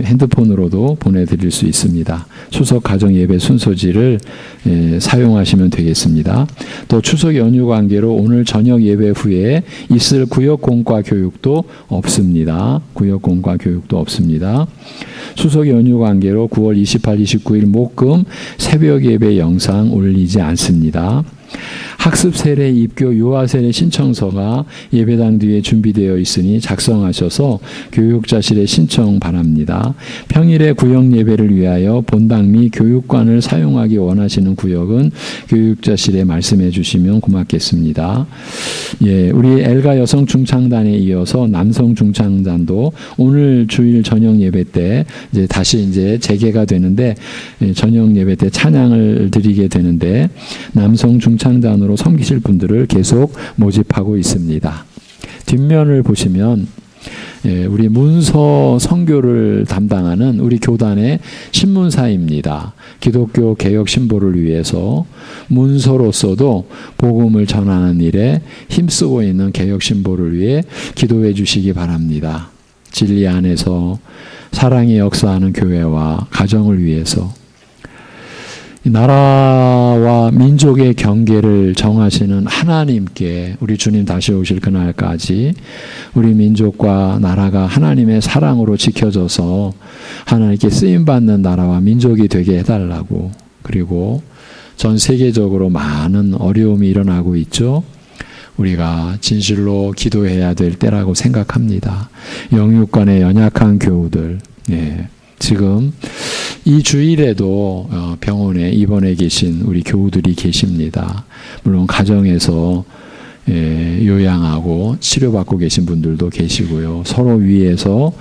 S2: 핸드폰으로도 보내드릴 수 있습니다. 추석 가정 예배 순서지를 사용하시면 되겠습니다. 또 추석 연휴 관계로 오늘 저녁 예배 후에 있을 구역 공과 교육도 없습니다. 구역 공과 교육도 없습니다. 추석 연휴 관계로 9월 28, 29일 목금 새벽 예배 영상 올리지 않습니다. 학습 세례 입교 유아 세례 신청서가 예배당 뒤에 준비되어 있으니 작성하셔서 교육자실에 신청 바랍니다. 평일에 구역 예배를 위하여 본당 및 교육관을 사용하기 원하시는 구역은 교육자실에 말씀해 주시면 고맙겠습니다. 예, 우리 엘가 여성 중창단에 이어서 남성 중창단도 오늘 주일 저녁 예배 때 다시 재개가 되는데 저녁 예배 때 찬양을 드리게 되는데 남성 중창단으로 섬기실 분들을 계속 모집하고 있습니다. 뒷면을 보시면 우리 문서 선교를 담당하는 우리 교단의 신문사입니다. 기독교 개혁 신보를 위해서 문서로서도 복음을 전하는 일에 힘쓰고 있는 개혁 신보를 위해 기도해 주시기 바랍니다. 진리 안에서 사랑의 역사하는 교회와 가정을 위해서 나라와 민족의 경계를 정하시는 하나님께 우리 주님 다시 오실 그날까지 우리 민족과 나라가 하나님의 사랑으로 지켜져서 하나님께 쓰임받는 나라와 민족이 되게 해달라고, 그리고 전 세계적으로 많은 어려움이 일어나고 있죠. 우리가 진실로 기도해야 될 때라고 생각합니다. 영육간의 연약한 교우들, 지금 이 주일에도 병원에 입원해 계신 우리 교우들이 계십니다. 물론 가정에서 요양하고 치료받고 계신 분들도 계시고요. 서로 위해서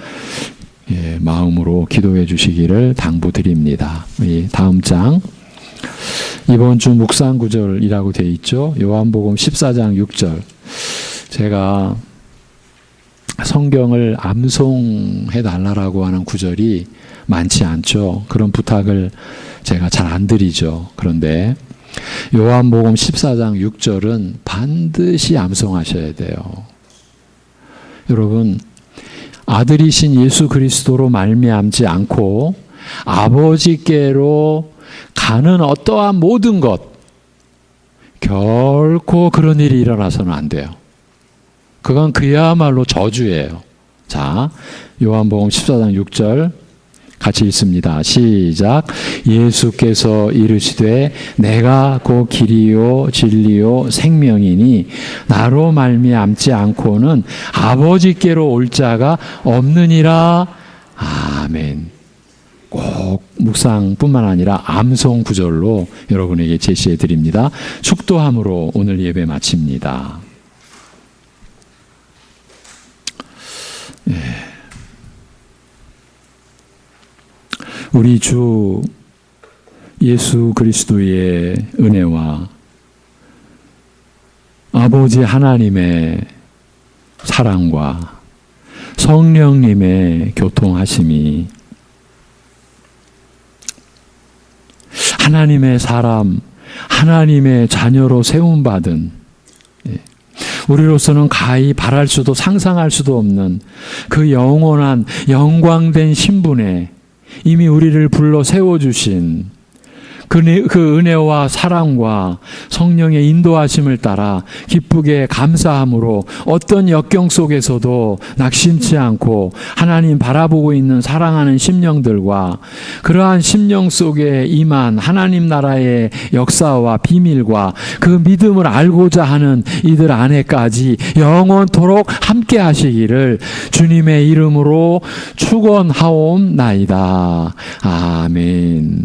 S2: 마음으로 기도해 주시기를 당부드립니다. 다음 장, 이번 주 묵상 구절이라고 되어 있죠. 요한복음 14장 6절. 제가 성경을 암송해 달라고 하는 구절이 많지 않죠. 그런 부탁을 제가 잘 안 드리죠. 그런데 요한복음 14장 6절은 반드시 암송하셔야 돼요. 여러분, 아들이신 예수 그리스도로 말미암지 않고 아버지께로 가는 어떠한 모든 것, 결코 그런 일이 일어나서는 안 돼요. 그건 그야말로 저주예요. 자, 요한복음 14장 6절 같이 읽습니다. 시작. 예수께서 이르시되 내가 곧 길이요 진리요 생명이니 나로 말미암지 않고는 아버지께로 올 자가 없느니라. 아멘. 꼭 묵상뿐만 아니라 암송 구절로 여러분에게 제시해 드립니다. 축도함으로 오늘 예배 마칩니다. 우리 주 예수 그리스도의 은혜와 아버지 하나님의 사랑과 성령님의 교통하심이 하나님의 사람, 하나님의 자녀로 세움받은 우리로서는 가히 바랄 수도 상상할 수도 없는 그 영원한 영광된 신분에 이미 우리를 불러 세워주신 그 은혜와 사랑과 성령의 인도하심을 따라 기쁘게 감사함으로 어떤 역경 속에서도 낙심치 않고 하나님 바라보고 있는 사랑하는 심령들과 그러한 심령 속에 임한 하나님 나라의 역사와 비밀과 그 믿음을 알고자 하는 이들 안에까지 영원토록 함께 하시기를 주님의 이름으로 축원하옵나이다. 아멘.